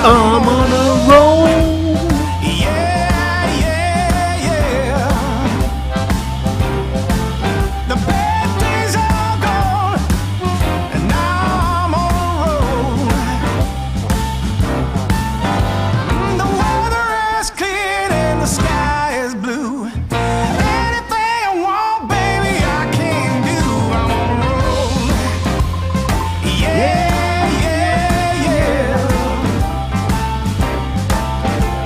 I'm on a roll. Yeah, yeah, yeah. The bad days are gone, and now I'm on a roll. The weather has cleared and the sky is blue. Anything I want, baby, I can do. I'm on a roll. Yeah, yeah, yeah.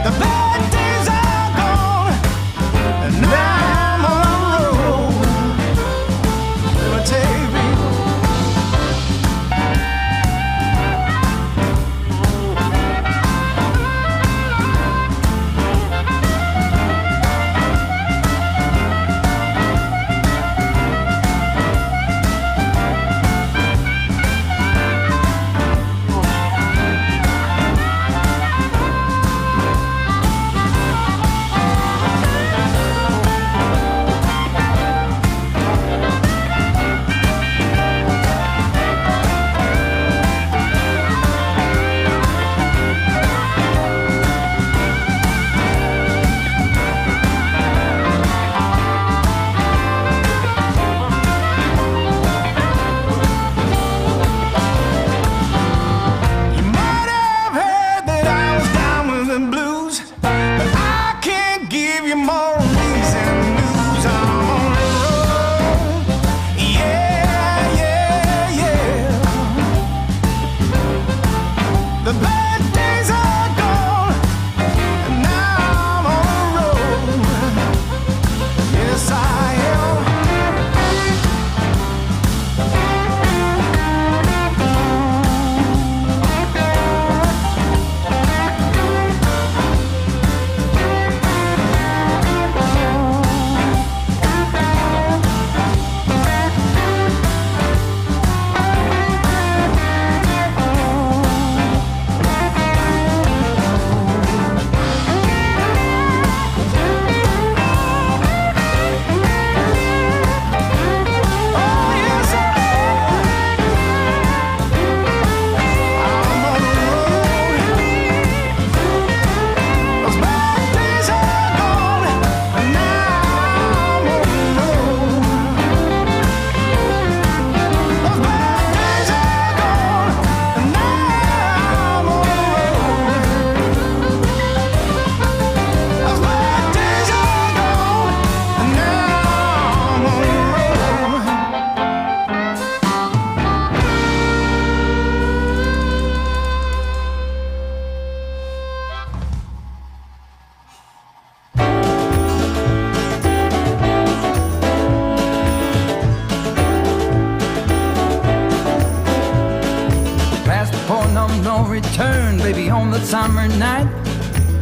The bad days are gone, and now I'm on a roll. Let me tell you, baby. You might have heard that I was down with the blues, but I can't give you more reason news. I'm on a roll. Yeah, yeah, yeah. The bad days are gone, and now I'm on a roll. Yes, I am. Oh, yes, I am. I'm on a roll. Those bad days are gone, and now I'm on a roll. Those bad days are gone, and now I'm on a roll. Those bad days are gone, and now I'm on a roll. Past the point of no return, baby, on the summer night.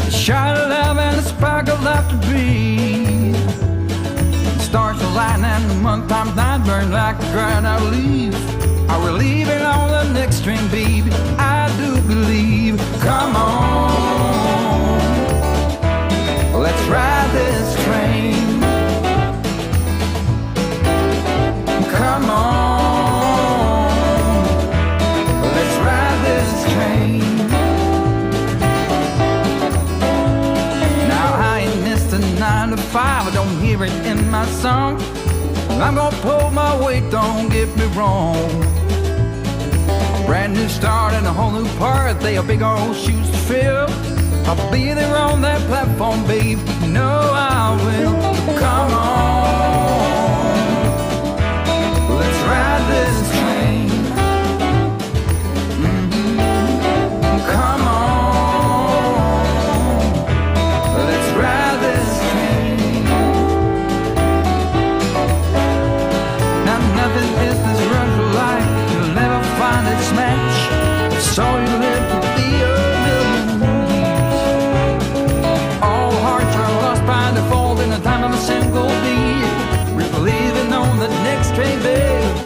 A shot of love and a spark of love to breathe. Stars align and the month times night burn like a dried out leaf. Are we leaving on the next string, baby? I do believe. Come on, let's ride this train. Come on, let's ride this train. Now I ain't missed a 9 to 5, I don't hear it in my song. I'm gonna pull my weight, don't get me wrong. Brand new start and a whole new part, they are big old shoes to fill. I'll be there on that platform, babe, you know I will. Come on, let's ride this train. Come on, let's ride this train. Now nothing is this run for life, you'll never find its match. So you live to be a million years. All hearts are lost by default in the time of a single beat. We're believing on the next train, babe.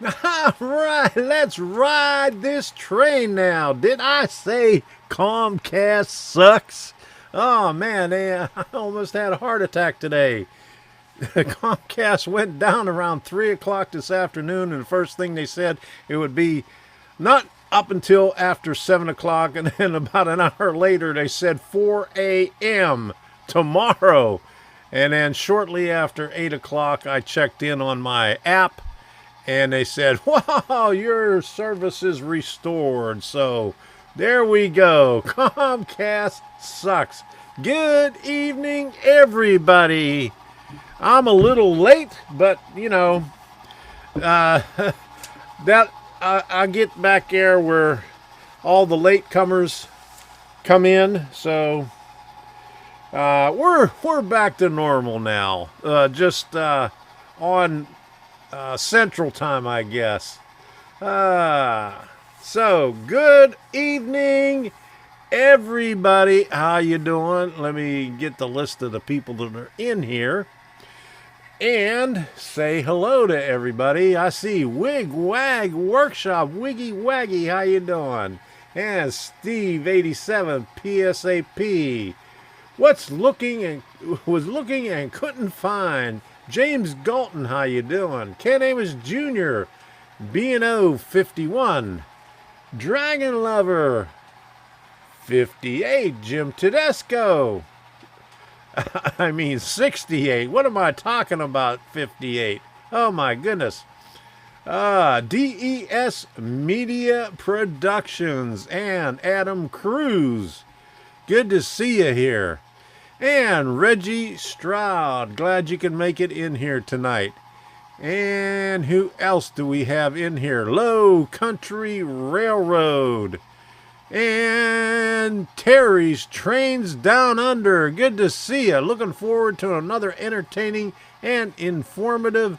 All right, let's ride this train now. Did I say Comcast sucks? Oh man, I almost had a heart attack today. Comcast went down around 3 o'clock this afternoon, and the first thing they said it would be not up until after 7 o'clock, and then about an hour later they said 4 a.m. tomorrow. And then shortly after 8 o'clock, I checked in on my app, and they said, wow, your service is restored. So there we go. Comcast sucks. Good evening, everybody. I'm a little late, but, you know, that I get back there where all the latecomers come in. So we're back to normal now. Just on Central Time, I guess. So good evening, everybody. How you doing? Let me get the list of the people that are in here and say hello to everybody. I see Wig Wag Workshop, Wiggy Waggy. How you doing? And Steve 87 PSAP. Was looking and couldn't find. James Galton, how you doing? Ken Amos Jr., B&O 51, Dragon Lover 58, Jim Tedesco. I mean 68. What am I talking about? 58. Oh my goodness. DES Media Productions and Adam Cruz. Good to see you here. And Reggie Stroud, glad you can make it in here tonight. And who else do we have in here? Low Country Railroad. And Terry's Trains Down Under. Good to see you. Looking forward to another entertaining and informative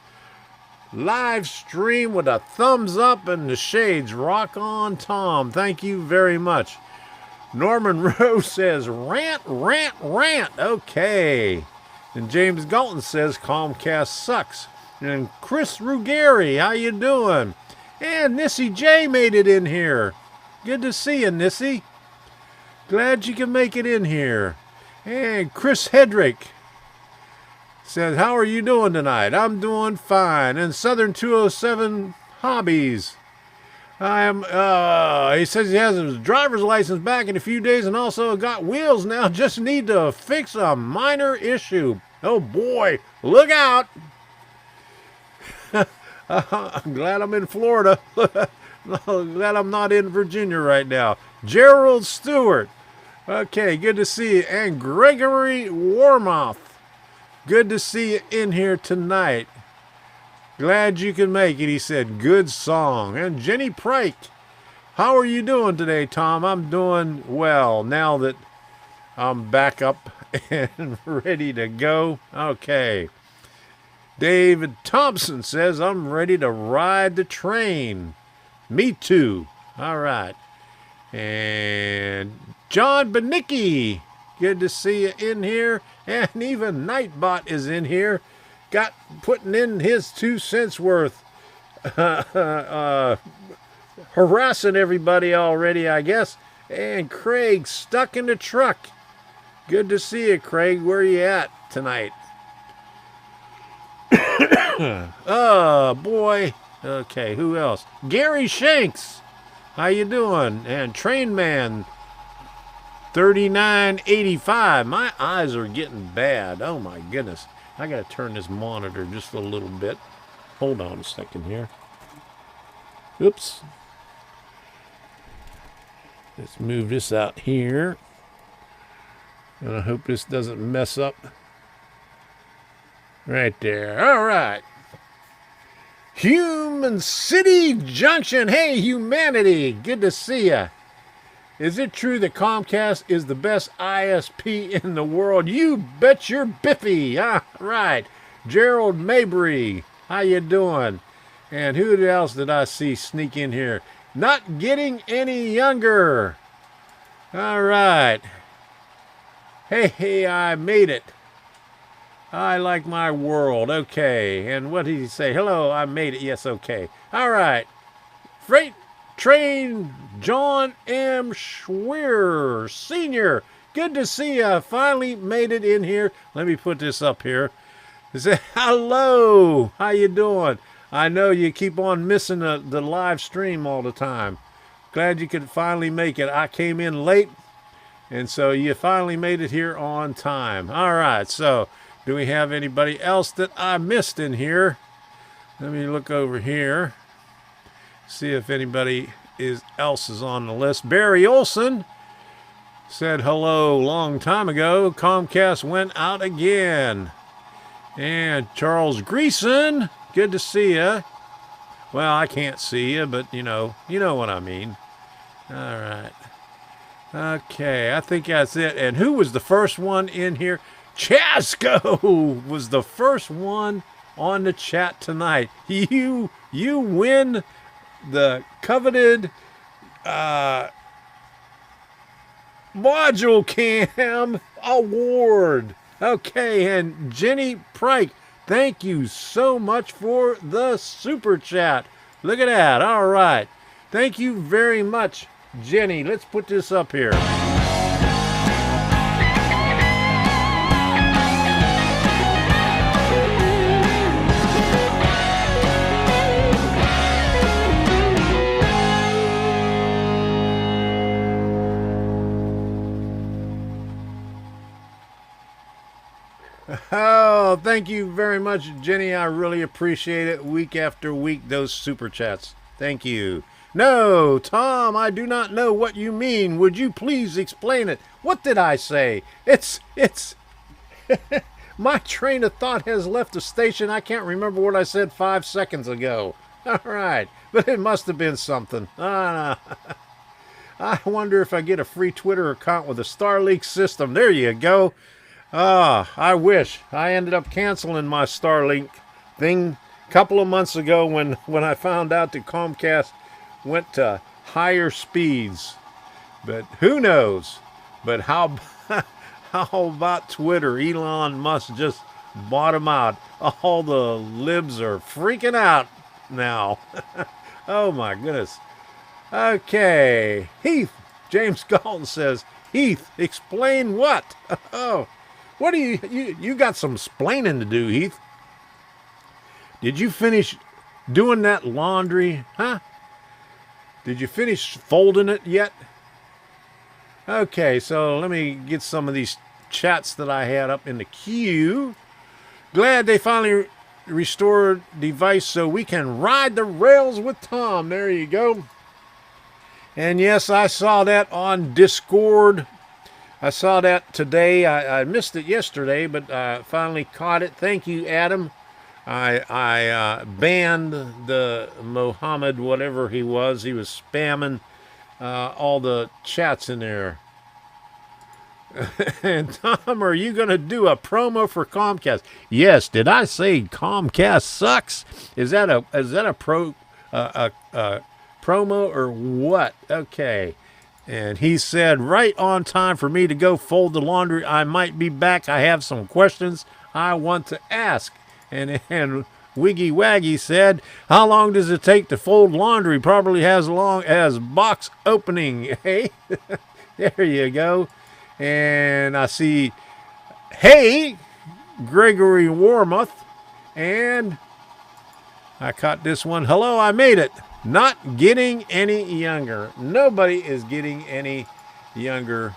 live stream with a thumbs up and the shades. Rock on, Tom. Thank you very much. Norman Rose says, rant, rant, rant. Okay. And James Galton says, Comcast sucks. And Chris Ruggieri, how you doing? And Nissy J made it in here. Good to see you, Nissy. Glad you can make it in here. And Chris Hedrick says, how are you doing tonight? I'm doing fine. And Southern 207 Hobbies. He says he has his driver's license back in a few days and also got wheels now. Just need to fix a minor issue. Oh boy, look out. I'm glad I'm in Florida. Glad I'm not in Virginia right now. Gerald Stewart. Okay, good to see you. And Gregory Warmoth. Good to see you in here tonight. Glad you can make it, he said. Good song. And Jenny Prike. How are you doing today, Tom? I'm doing well now that I'm back up and ready to go. Okay. David Thompson says, I'm ready to ride the train. Me too. All right. And John Benicki. Good to see you in here. And even Nightbot is in here. Got putting in his 2 cents worth. Harassing everybody already, I guess. And Craig stuck in the truck. Good to see you, Craig. Where you at tonight? Oh, boy. Okay, who else? Gary Shanks. How you doing? And Trainman 3985. My eyes are getting bad. Oh, my goodness. I got to turn this monitor just a little bit. Hold on a second here. Oops. Let's move this out here. And I hope this doesn't mess up. Right there. All right. Human City Junction. Hey, humanity. Good to see ya. Is it true that Comcast is the best ISP in the world? You bet your biffy. All right. Gerald Mabry. How you doing? And who else did I see sneak in here? Not getting any younger. All right. Hey, I made it. I like my world. Okay. And what did he say? Hello, I made it. Yes, okay. All right. Freight Train John M. Schweer, Sr. Good to see you. Finally made it in here. Let me put this up here. He said, hello. How you doing? I know you keep on missing the live stream all the time. Glad you could finally make it. I came in late, and so you finally made it here on time. All right, so do we have anybody else that I missed in here? Let me look over here. See if anybody else is on the list. Barry Olson said hello long time ago. Comcast went out again. And Charles Greason, good to see you. Well, I can't see you, but you know what I mean. All right. Okay, I think that's it. And who was the first one in here? Chasco was the first one on the chat tonight. You win the coveted Module Cam Award. Okay, and Jenny Pryke, thank you so much for the super chat. Look at that. All right. Thank you very much, Jenny. Let's put this up here. Oh, thank you very much, Jenny. I really appreciate it. Week after week, those super chats. Thank you. No, Tom, I do not know what you mean. Would you please explain it? What did I say? It's my train of thought has left the station. I can't remember what I said 5 seconds ago. All right, but it must have been something. I wonder if I get a free Twitter account with a Starlink system. There you go. I wish. I ended up canceling my Starlink thing a couple of months ago when I found out that Comcast went to higher speeds. But who knows? But how about Twitter? Elon Musk just bought them out. All the libs are freaking out now. Oh my goodness. Okay. Heath, James Galton says, Heath, explain what? Oh. What do you got some splaining to do, Heath? Did you finish doing that laundry, huh? Did you finish folding it yet? Okay, so let me get some of these chats that I had up in the queue. Glad they finally restored device so we can ride the rails with Tom. There you go. And yes, I saw that on Discord. I saw that today. I missed it yesterday, but I finally caught it. Thank you, Adam. I banned the Mohammed, whatever he was. He was spamming all the chats in there. And Tom, are you going to do a promo for Comcast? Yes. Did I say Comcast sucks? Is that a promo or what? Okay. And he said, right on time for me to go fold the laundry. I might be back. I have some questions I want to ask. And Wiggy Waggy said, how long does it take to fold laundry? Probably as long as box opening. Hey, there you go. And I see, hey, Gregory Warmuth. And I caught this one. Hello, I made it. Not getting any younger. Nobody is getting any younger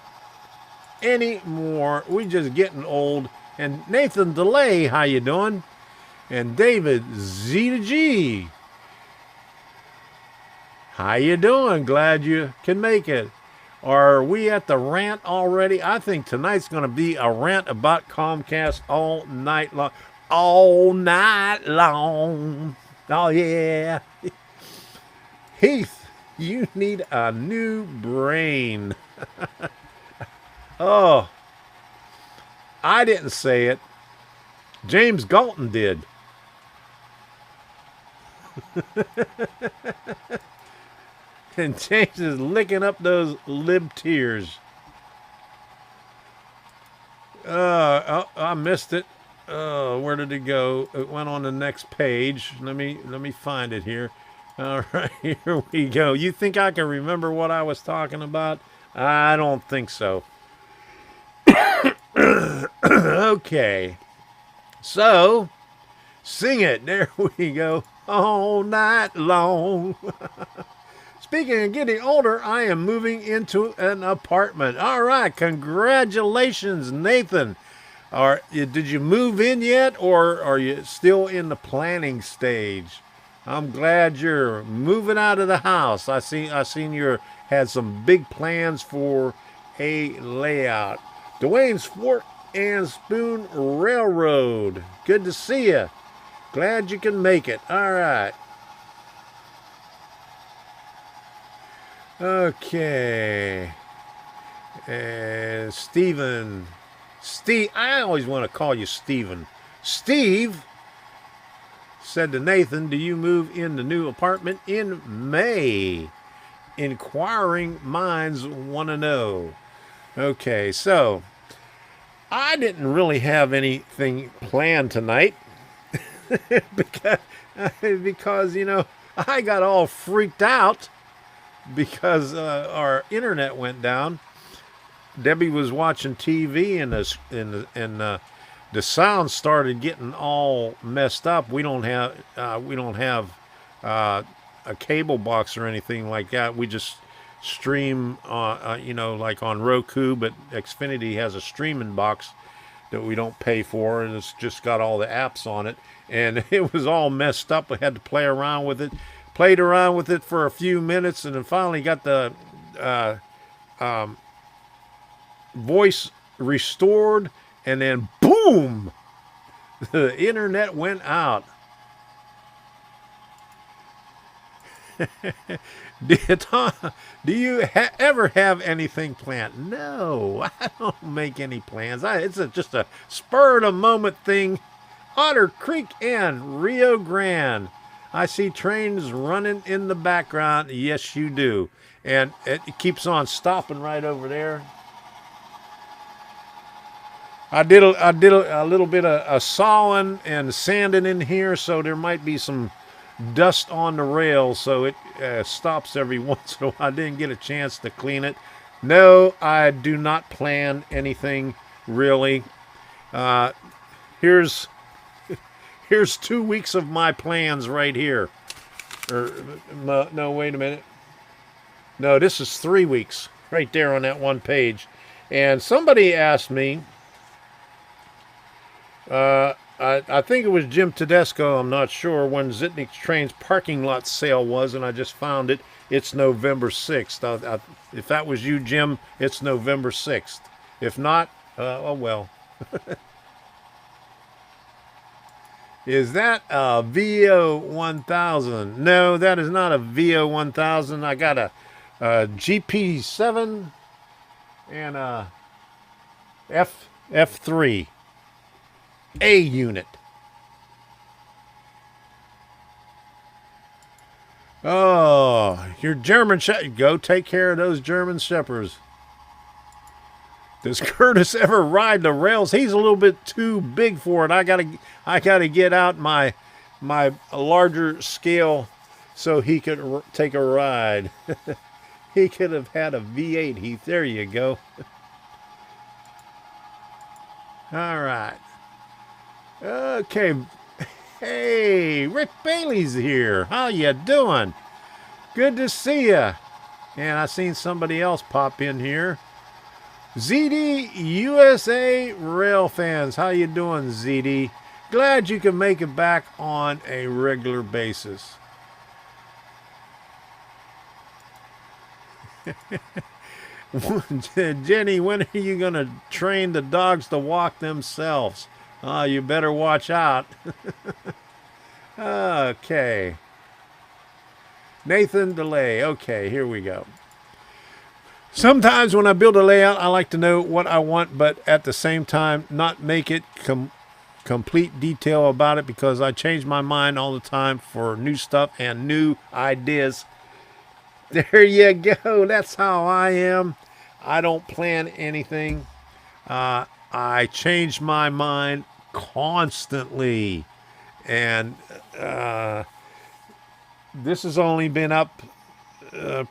anymore. We just getting old. And Nathan DeLay, how you doing? And David Z to G, how you doing? Glad you can make it. Are we at the rant already? I think tonight's going to be a rant about Comcast all night long. All night long. Oh, yeah. Heath, you need a new brain. Oh, I didn't say it. James Galton did. And James is licking up those lib tears. I missed it. Where did it go? It went on the next page. Let me find it here. All right, here we go. You think I can remember what I was talking about? I don't think so. Okay. So, sing it. There we go. All night long. Speaking of getting older, I am moving into an apartment. All right, congratulations, Nathan. Did you move in yet, or are you still in the planning stage? I'm glad you're moving out of the house. I seen you had some big plans for a layout. Dwayne's Fork and Spoon Railroad. Good to see you. Glad you can make it. All right. Okay. And Steve, I always want to call you Steven. Steve said to Nathan, do you move in the new apartment in May? Inquiring minds want to know. Okay, so I didn't really have anything planned tonight because I got all freaked out because our internet went down. Debbie was watching TV and the sound started getting all messed up. We don't have a cable box or anything like that. We just stream, like on Roku, but Xfinity has a streaming box that we don't pay for, and it's just got all the apps on it. And it was all messed up. We had to play around with it. Played around with it for a few minutes, and then finally got the voice restored, and then boom, the internet went out. Do you ever have anything planned? No, I don't make any plans. It's just a spur of the moment thing. Otter Creek and Rio Grande. I see trains running in the background. Yes, you do. And it keeps on stopping right over there. I did a little bit of sawing and sanding in here, so there might be some dust on the rails, so it stops every once in a while. I didn't get a chance to clean it. No, I do not plan anything really. Here's 2 weeks of my plans right here. No, wait a minute. No, this is 3 weeks right there on that one page. And somebody asked me, I think it was Jim Tedesco, I'm not sure, when Zitnik's Trains parking lot sale was, and I just found it. It's November 6th. If that was you, Jim, it's November 6th. If not, oh well. Is that a VO 1000? No, that is not a VO 1000. I got a GP7 and a F3 A unit. Oh, your German Shepherd. Go take care of those German Shepherds. Does Curtis ever ride the rails? He's a little bit too big for it. I gotta get out my larger scale so he could take a ride. He could have had a V8, Heath. There you go. All right. Okay. Hey, Rick Bailey's here. How you doing? Good to see ya. And I seen somebody else pop in here. ZD USA Rail fans, how you doing, ZD? Glad you can make it back on a regular basis. Jenny, when are you going to train the dogs to walk themselves? Oh, you better watch out. Okay. Nathan DeLay. Okay, here we go. Sometimes when I build a layout, I like to know what I want, but at the same time, not make it complete detail about it, because I change my mind all the time for new stuff and new ideas. There you go. That's how I am. I don't plan anything. I change my mind constantly. And this has only been up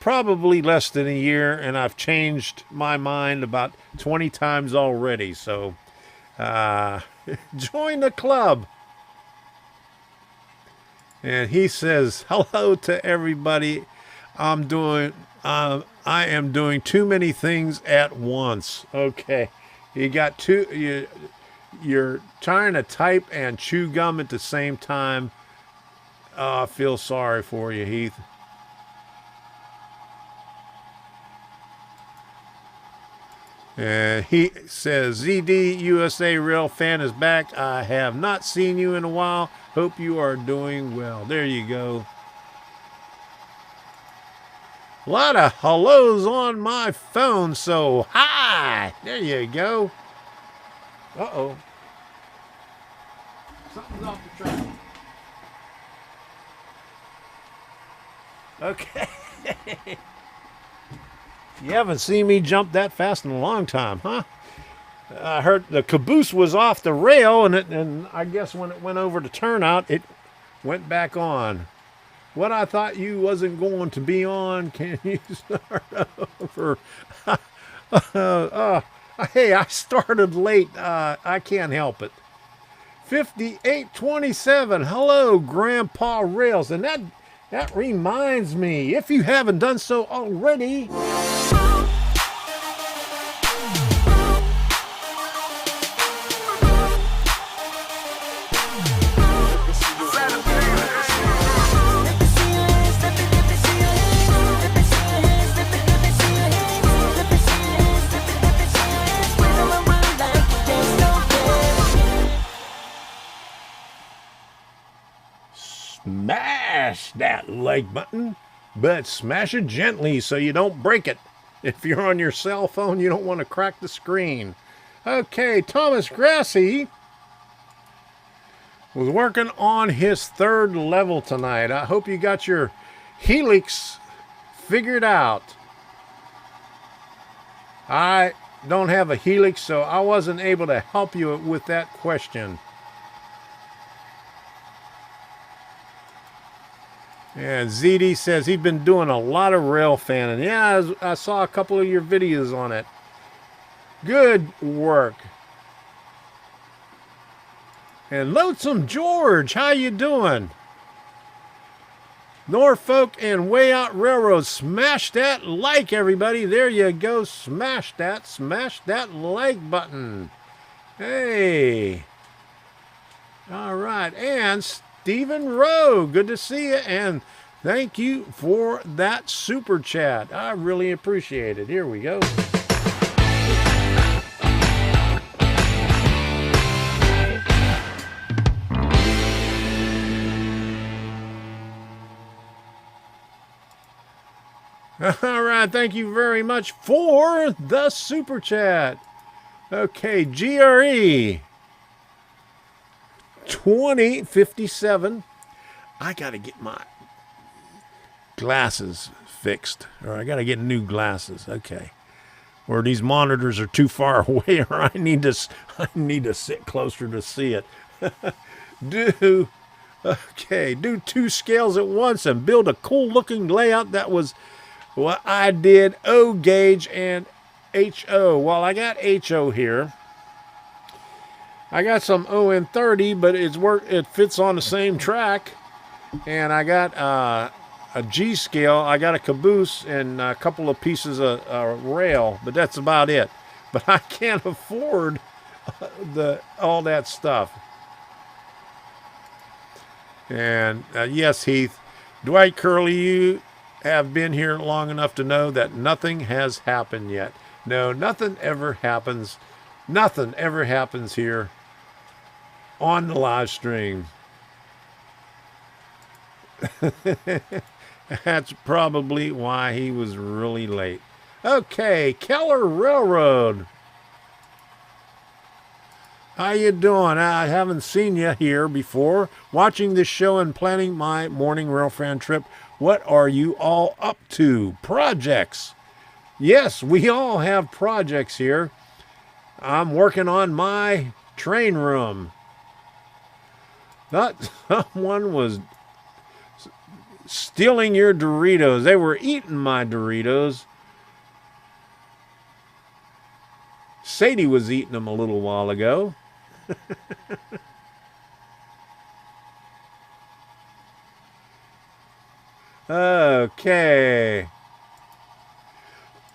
probably less than a year, and I've changed my mind about 20 times already. So join the club. And he says, hello to everybody. I am doing too many things at once. Okay. You got two, you're trying to type and chew gum at the same time. I feel sorry for you, Heath. And he says, ZD USA Rail Fan is back. I have not seen you in a while. Hope you are doing well. There you go. A lot of hellos on my phone, so hi. There you go. Uh-oh. Something's off the track. Okay. You haven't seen me jump that fast in a long time, huh? I heard the caboose was off the rail, and I guess when it went over to turnout, it went back on. What I thought you wasn't going to be on, can you start over? Hey, I started late. I can't help it. 5827. Hello, Grandpa Rails. And that reminds me, if you haven't done so already, smash that like button, but smash it gently so you don't break it. If you're on your cell phone, you don't want to crack the screen. Okay, Thomas Grassi was working on his third level tonight. I hope you got your helix figured out. I don't have a helix, so I wasn't able to help you with that question. And ZD says he's been doing a lot of rail fanning. Yeah, I saw a couple of your videos on it. Good work. And Lonesome George, how you doing? Norfolk and Way Out Railroad, smash that like, everybody. There you go. Smash that like button. Hey. All right. And Stephen Rowe, good to see you, and thank you for that super chat. I really appreciate it. Here we go. All right, thank you very much for the super chat. Okay, GRE 2057. I gotta get my glasses fixed, or I gotta get new glasses. Okay, or these monitors are too far away, or I need to sit closer to see it. Do two scales at once and build a cool looking layout. That was what I did. O gauge and HO. Well, I got HO here. I got some ON30, but it fits on the same track. And I got a G scale. I got a caboose and a couple of pieces of rail, but that's about it. But I can't afford all that stuff. And yes, Heath, Dwight Curley, you have been here long enough to know that nothing has happened yet. No, nothing ever happens. Nothing ever happens here on the live stream. That's probably why he was really late. Okay, Keller Railroad. How you doing? I haven't seen you here before. Watching this show and planning my morning railfan trip. What are you all up to? Projects. Yes, we all have projects here. I'm working on my train room. Thought someone was stealing your Doritos. They were eating my Doritos. Sadie was eating them a little while ago. Okay.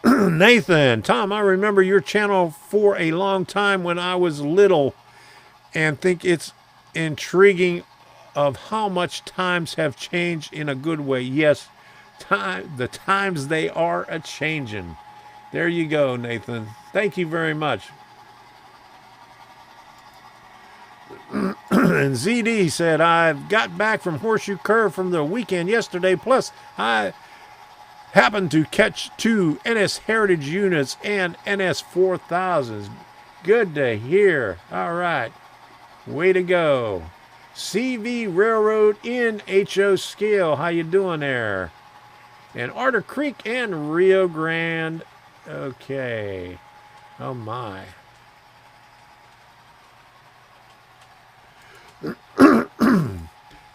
Nathan, Tom, I remember your channel for a long time when I was little and think it's intriguing of how much times have changed in a good way. Yes, the times they are a-changing. There you go, Nathan. Thank you very much. And ZD said, I've got back from Horseshoe Curve from the weekend yesterday. Plus, I happened to catch 2 NS Heritage units and NS 4000s. Good to hear. All right. Way to go. CV Railroad in HO Scale. How you doing there? And Arter Creek and Rio Grande. Okay. Oh, my.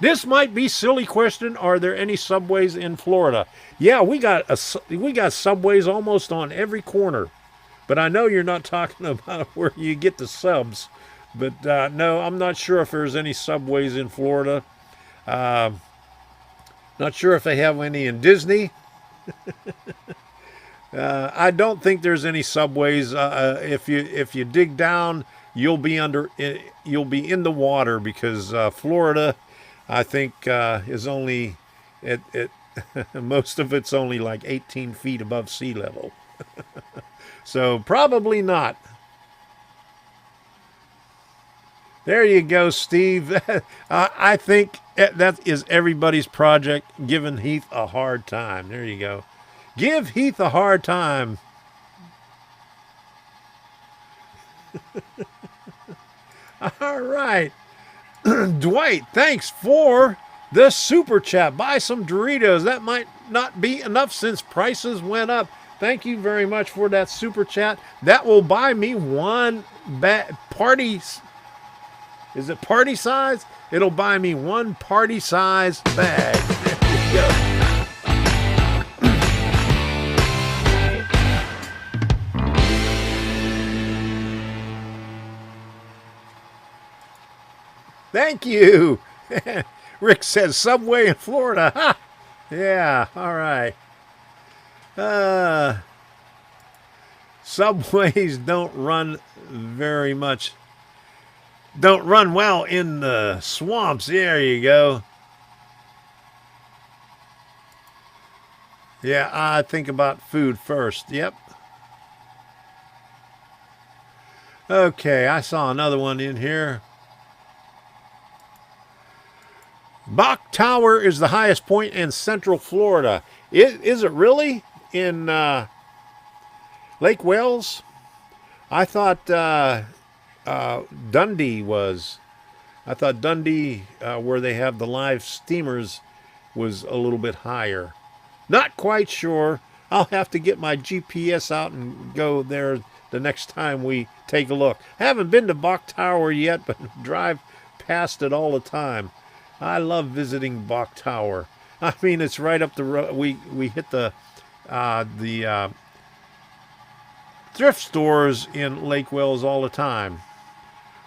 This might be a silly question. Are there any subways in Florida? Yeah, we got subways almost on every corner. But I know you're not talking about where you get the subs. But no, I'm not sure if there's any subways in Florida. Not sure if they have any in Disney. I don't think there's any subways. If you dig down, you'll be in the water because Florida, I think, is only most of it's only like 18 feet above sea level. So probably not. There you go, Steve. I think that is everybody's project, giving Heath a hard time. There you go. Give Heath a hard time. All right. Dwight, thanks for the super chat. Buy some Doritos. That might not be enough since prices went up. Thank you very much for that super chat. That will buy me one party. Is it party size? It'll buy me one party size bag. There you go. Thank you. Rick says Subway in Florida. Ha! Yeah, all right. Subways don't run very much. Don't run well in the swamps. There you go. Yeah, I think about food first. Yep. Okay, I saw another one in here. Bach Tower is the highest point in Central Florida. Is it really in Lake Wales? I thought Dundee was. I thought Dundee, where they have the live steamers, was a little bit higher. Not quite sure. I'll have to get my GPS out and go there the next time we take a look. I haven't been to Bach Tower yet, but drive past it all the time. I love visiting Bach Tower. I mean, it's right up the road. We hit the thrift stores in Lake Wales all the time.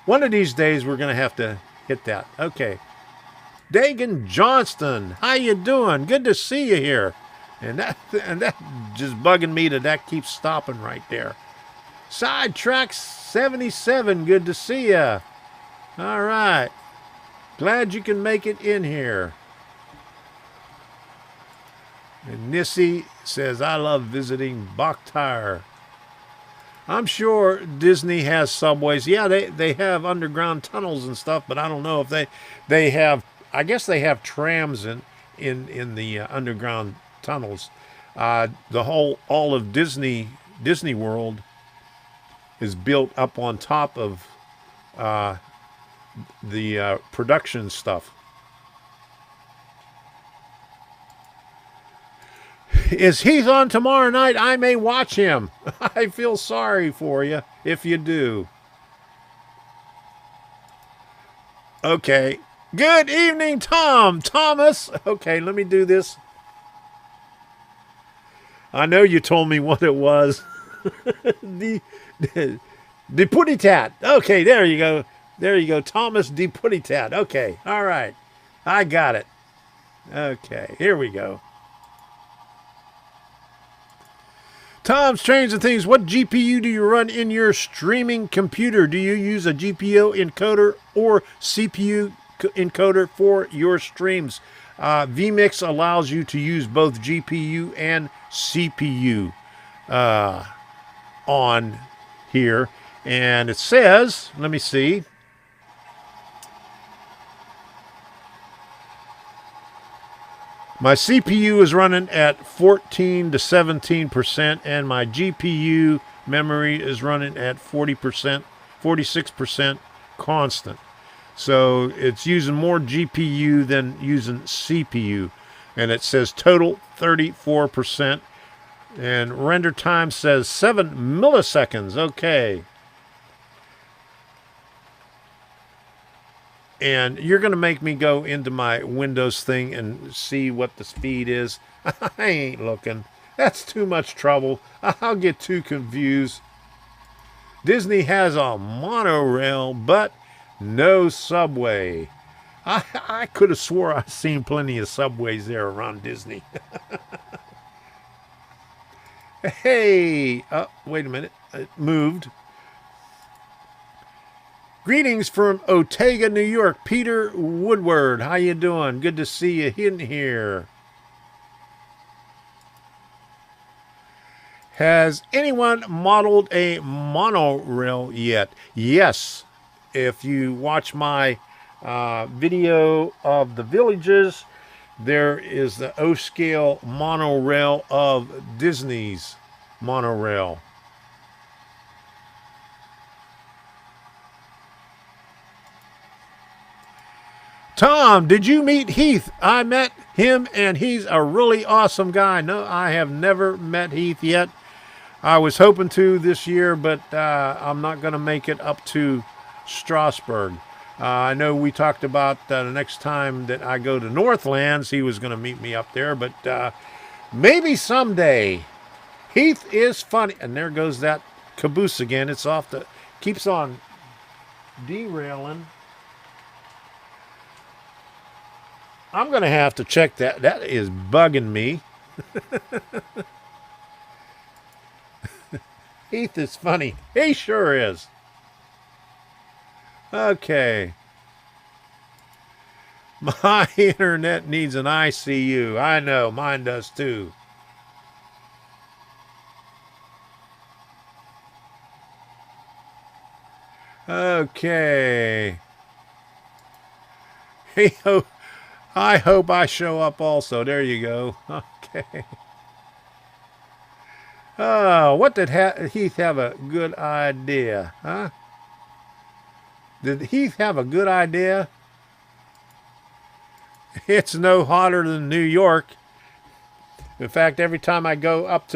One of these days, we're going to have to hit that. Okay. Dagan Johnston, how you doing? Good to see you here. And that just bugging me that keeps stopping right there. Sidetrack 77, good to see you. All right. Glad you can make it in here. And Nissy says, I love visiting Bach Tower. I'm sure Disney has subways. Yeah, they have underground tunnels and stuff, but I don't know if they have, I guess they have trams in the underground tunnels. All of Disney World is built up on top of the production stuff. Is Heath on tomorrow night? I may watch him. I feel sorry for you if you do. Okay, Good evening, Thomas. Okay, let me do this. I know you told me what it was. the Putty Tat. Okay, there you go. There you go. Thomas de Putty Tat. Okay, all right. I got it. Okay, here we go. Tom's Trains and Things. What GPU do you run in your streaming computer? Do you use a GPU encoder or CPU encoder for your streams? vMix allows you to use both GPU and CPU on here. And it says, let me see. My CPU is running at 14 to 17%, and my GPU memory is running at 40%, 46% constant. So it's using more GPU than using CPU. And it says total 34%. And render time says 7 milliseconds. Okay. And you're going to make me go into my Windows thing and see what the speed is. I ain't looking. That's too much trouble. I'll get too confused. Disney has a monorail, but no subway. I could have swore I've seen plenty of subways there around Disney. Hey, wait a minute. It moved. Greetings from Otega, New York. Peter Woodward. How you doing? Good to see you in here. Has anyone modeled a monorail yet? Yes. If you watch my video of the villages, there is the O-scale monorail of Disney's monorail. Tom, did you meet Heath? I met him, and he's a really awesome guy. No, I have never met Heath yet. I was hoping to this year, but I'm not going to make it up to Strasbourg. I know we talked about the next time that I go to Northlands, he was going to meet me up there, but maybe someday. Heath is funny. And there goes that caboose again. It's off the, keeps on derailing. I'm going to have to check that. That is bugging me. Heath is funny. He sure is. Okay. My internet needs an ICU. I know, mine does too. Okay. Hey, I hope I show up also. There you go. Okay. Oh, what did Heath have a good idea, huh? Did Heath have a good idea? It's no hotter than New York. In fact, every time I go up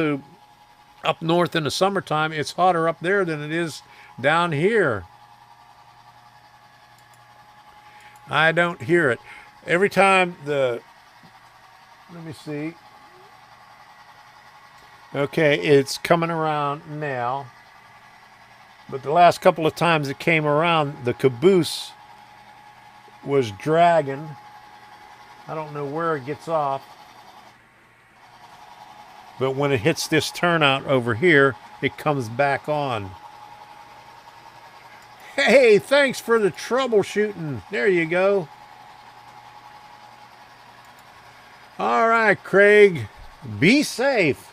north in the summertime, it's hotter up there than it is down here. I don't hear it. Every time let me see. Okay, it's coming around now. But the last couple of times it came around, the caboose was dragging. I don't know where it gets off. But when it hits this turnout over here, it comes back on. Hey, thanks for the troubleshooting. There you go. All right, Craig. Be safe.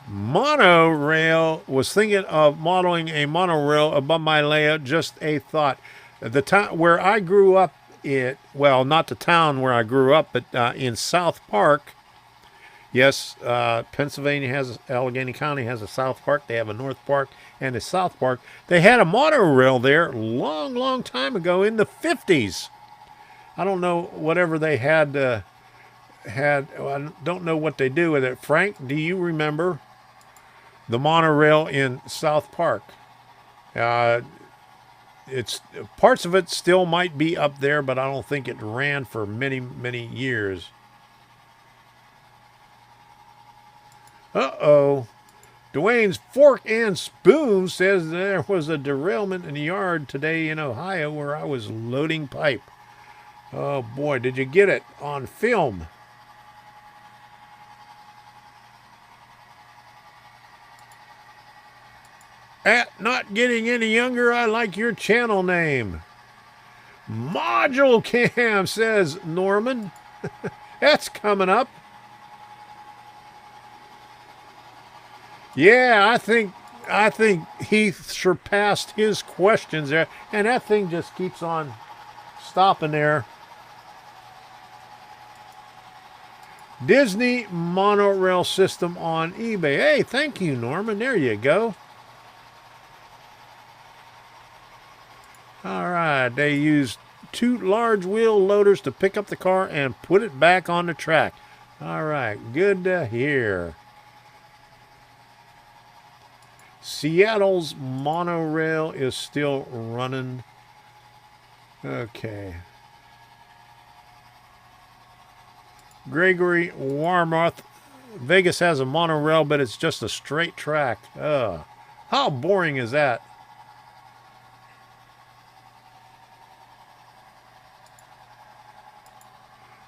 Monorail. Was thinking of modeling a monorail above my layout. Just a thought. The town where I grew up, well, not the town where I grew up, but in South Park. Yes, Pennsylvania has, Allegheny County has a South Park. They have a North Park and a South Park. They had a monorail there long, long time ago in the 50s. I don't know whatever they had. I don't know what they do with it. Frank, do you remember? the monorail in South Park. It's parts of it still might be up there, but I don't think it ran for many, many years. Uh-oh. Dwayne's Fork and Spoon says there was a derailment in the yard today in Ohio where I was loading pipe. Oh boy, did you get it on film? At Not Getting Any Younger, I like your channel name. Module Cam, says Norman. That's coming up. Yeah, I think Heath surpassed his questions there, and that thing just keeps on stopping there. Disney monorail system on eBay. Hey, thank you, Norman. There you go. All right, they used 2 large wheel loaders to pick up the car and put it back on the track. All right, good to hear. Seattle's monorail is still running. Okay. Gregory Warmoth. Vegas has a monorail, but it's just a straight track. How boring is that?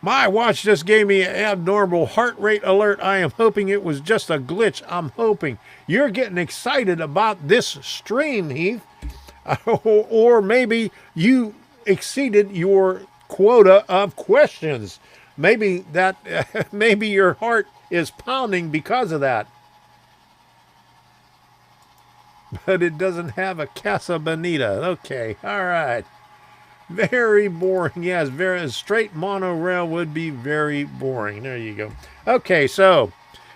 My watch just gave me an abnormal heart rate alert. I am hoping it was just a glitch. I'm hoping. You're getting excited about this stream, Heath. Or maybe you exceeded your quota of questions. Maybe maybe your heart is pounding because of that. But it doesn't have a Casa Bonita. Okay, all right. Very boring. Yes, very straight monorail would be very boring. There you go. Okay, so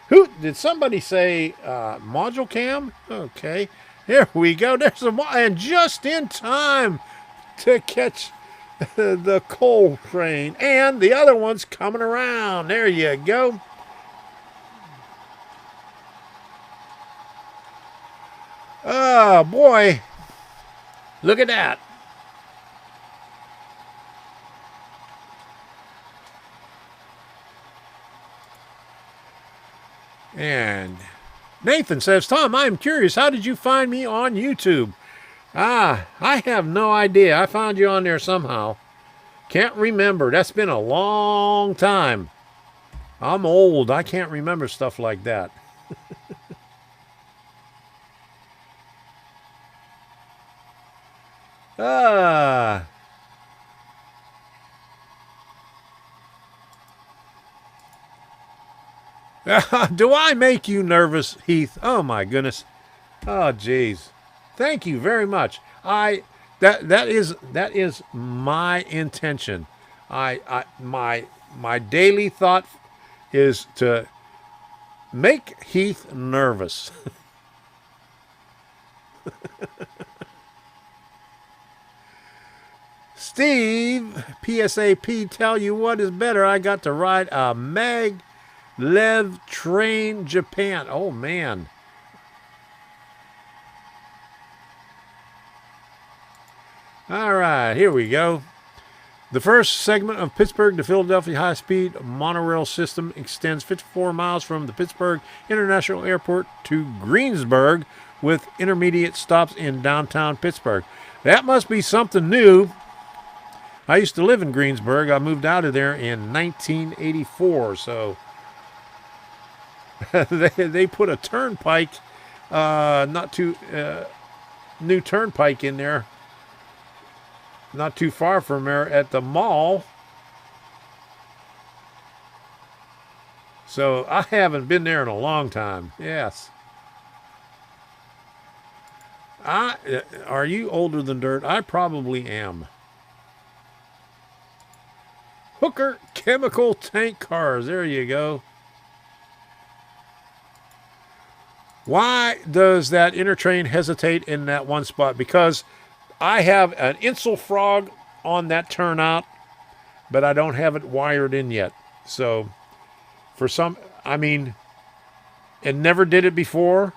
who did somebody say module cam? Okay, here we go. There's a and just in time to catch the coal train, and the other one's coming around. There you go. Oh boy, look at that. And Nathan says, Tom, I am curious, how did you find me on YouTube? I have no idea. I found you on there somehow. Can't remember. That's been a long time. I'm old. I can't remember stuff like that. Do I make you nervous, Heath? Oh my goodness. Oh geez. Thank you very much. That is my intention. My daily thought is to make Heath nervous. Steve, PSAP, tell you what is better. I got to ride a Lev train Japan. Oh man. All right, here we go. The first segment of Pittsburgh to Philadelphia high-speed monorail system extends 54 miles from the Pittsburgh International Airport to Greensburg, with intermediate stops in downtown Pittsburgh. That must be something new. I used to live in Greensburg. I moved out of there in 1984, so they put a turnpike, new turnpike in there, not too far from there at the mall. So I haven't been there in a long time. Yes. Are you older than dirt? I probably am. Hooker Chemical Tank Cars. There you go. Why does that inner train hesitate in that one spot? Because I have an Insel frog on that turnout, but I don't have it wired in yet. So, it never did it before.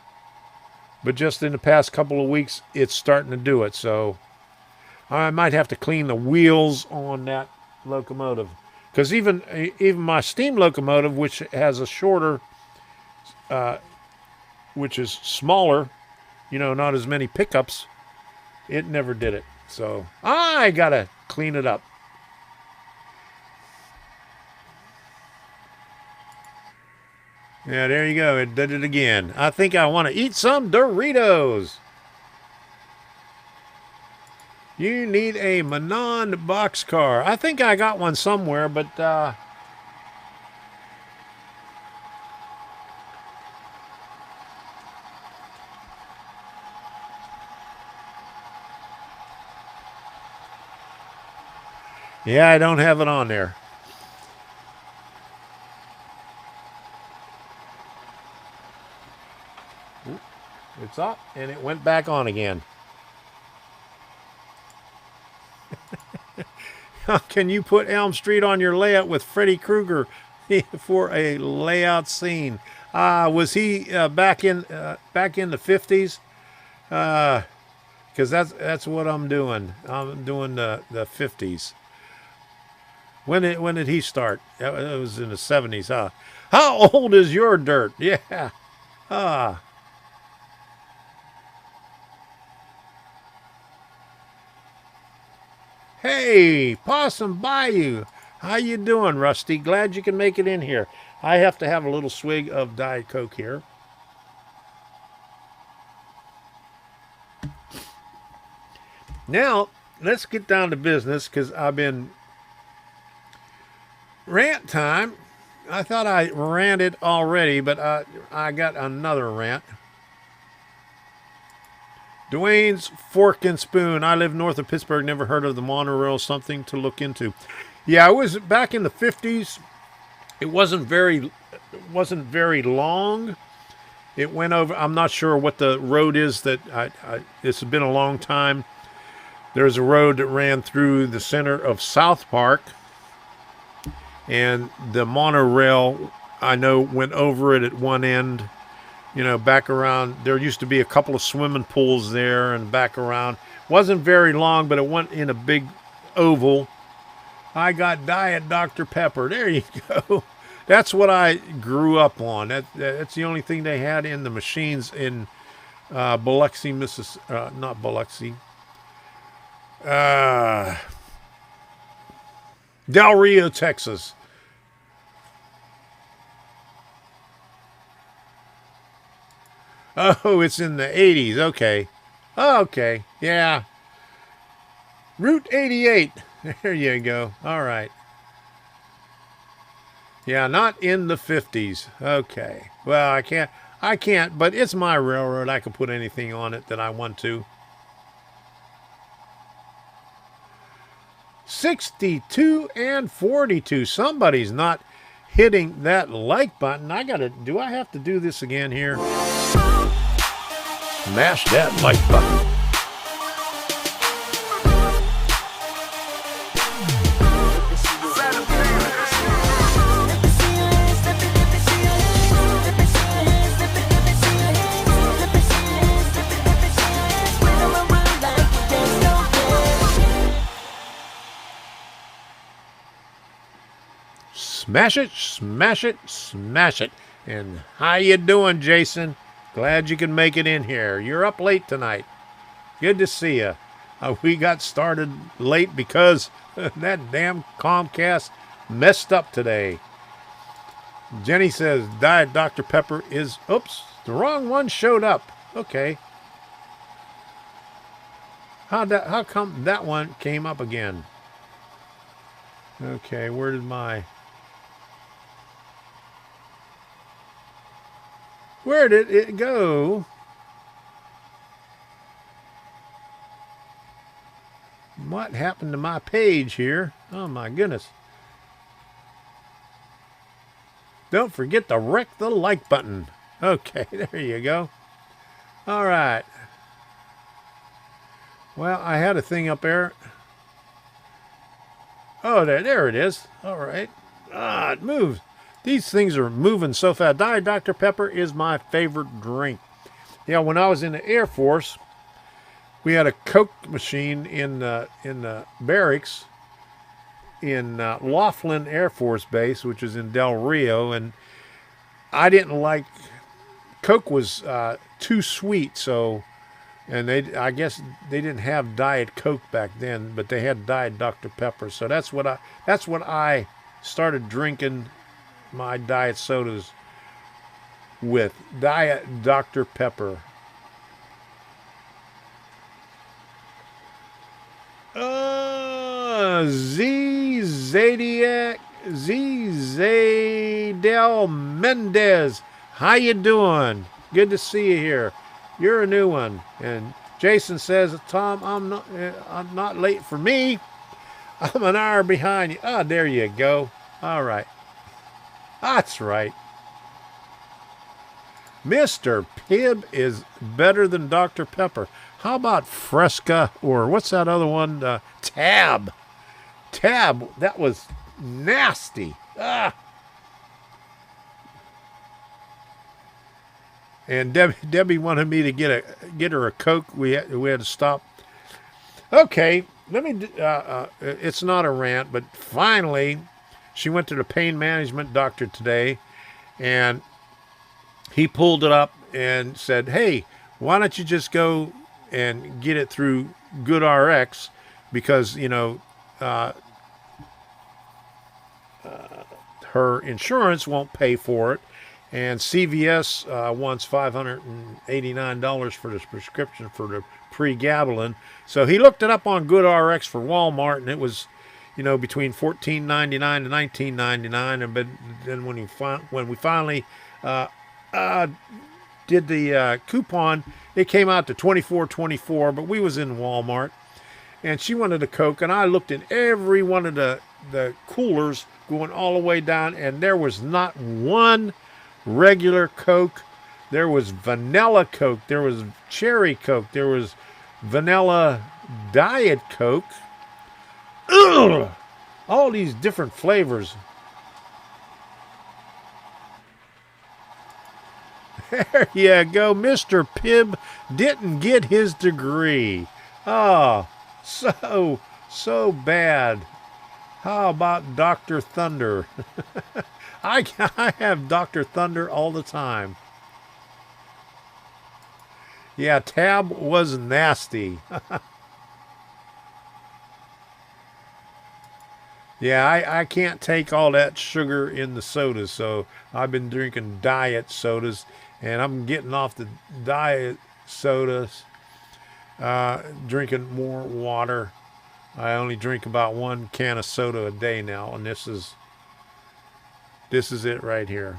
But just in the past couple of weeks, it's starting to do it. So I might have to clean the wheels on that locomotive. Because even my steam locomotive, which has a shorter, which is smaller, you know, not as many pickups, it never did it. So I got to clean it up. Yeah, there you go. It did it again. I think I want to eat some Doritos. You need a Manon boxcar. I think I got one somewhere, but yeah, I don't have it on there. It's up, and it went back on again. Can you put Elm Street on your layout with Freddy Krueger for a layout scene? Was he back in the 50s? Because that's what I'm doing. I'm doing the 50s. When did he start? It was in the 70s, huh? How old is your dirt? Yeah. Hey, Possum Bayou. How you doing, Rusty? Glad you can make it in here. I have to have a little swig of Diet Coke here. Now, let's get down to business because I've been... Rant time. I thought I ranted already, but I got another rant. Dwayne's Fork and Spoon. I live north of Pittsburgh. Never heard of the Monorails. Something to look into. Yeah, it was back in the 50s. It wasn't very long. It went over. I'm not sure what the road is that it's been a long time. There's a road that ran through the center of South Park, and the monorail, I know, went over it at one end. You know, back around, there used to be a couple of swimming pools there and back around. Wasn't very long, but it went in a big oval. I got Diet Dr. Pepper. There you go. That's what I grew up on. That's the only thing they had in the machines in Biloxi, not Biloxi. Del Rio, Texas. Oh, it's in the 80s. Okay. Okay. Yeah. Route 88. There you go. All right. Yeah, not in the 50s. Okay. Well, I can't, but it's my railroad. I can put anything on it that I want to. 62 and 42. Somebody's not hitting that like button. Do I have to do this again here? Smash that like button. Smash it, smash it, smash it. And how you doing, Jason? Glad you can make it in here. You're up late tonight. Good to see you. We got started late because that damn Comcast messed up today. Jenny says Diet Dr. Pepper is... Oops, the wrong one showed up. Okay. How come that one came up again? Okay, where did my... Where did it go? What happened to my page here? Oh my goodness. Don't forget to wreck the like button. Okay, there you go. All right. Well, I had a thing up there. Oh, there it is. All right. It moves. These things are moving so fast. Diet Dr. Pepper is my favorite drink. Yeah, when I was in the Air Force, we had a Coke machine in the barracks in Laughlin Air Force Base, which is in Del Rio, and I didn't like Coke was too sweet, so and I guess they didn't have Diet Coke back then, but they had Diet Dr. Pepper. So that's what I started drinking my diet sodas with, Diet Dr. Pepper. Zadel Mendez. How you doing? Good to see you here. You're a new one. And Jason says, Tom, I'm not late for me. I'm an hour behind you. Oh, there you go. All right. That's right. Mr. Pibb is better than Dr. Pepper. How about Fresca, or what's that other one? Tab. Tab, that was nasty. Ah. And Debbie wanted me to get her a Coke. We had to stop. Okay, let me. It's not a rant, but finally, she went to the pain management doctor today, and he pulled it up and said, "Hey, why don't you just go and get it through GoodRx, because her insurance won't pay for it." And CVS wants $589 for this prescription for the pregabalin. So he looked it up on GoodRx for Walmart, and it was, between $14.99 and $19.99. And but then when we finally did the coupon, it came out to $24.24. But we was in Walmart, and she wanted a Coke, and I looked in every one of the coolers going all the way down, and there was not one regular Coke. There was vanilla Coke, there was cherry Coke, there was vanilla Diet Coke. Ugh! All these different flavors. There you go. Mr. Pibb didn't get his degree. Oh, so bad. How about Dr. Thunder? I have Dr. Thunder all the time. Yeah, Tab was nasty. Yeah, I can't take all that sugar in the sodas, so I've been drinking diet sodas, and I'm getting off the diet sodas, drinking more water. I only drink about 1 can of soda a day now, and this is it right here.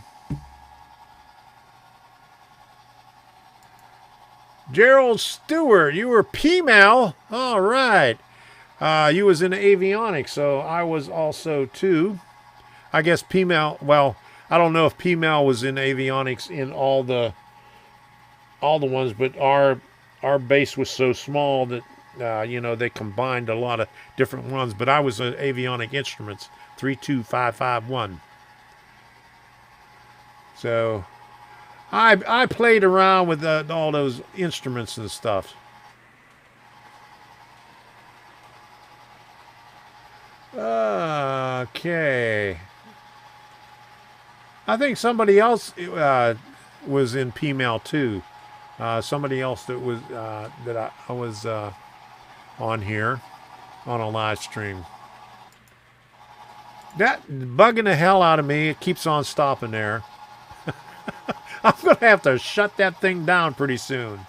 Gerald Stewart, you were P-Mal. All right. You was in avionics, so I was also too. I guess P-Mal, well, I don't know if P-Mal was in avionics in all the ones, but our base was so small that they combined a lot of different ones. But I was in avionic instruments, 32551. So I played around with all those instruments and stuff. Okay. I think somebody else was in P-Mal too. Somebody else that was that I was on here on a live stream. That bugging the hell out of me. It keeps on stopping there. I'm going to have to shut that thing down pretty soon.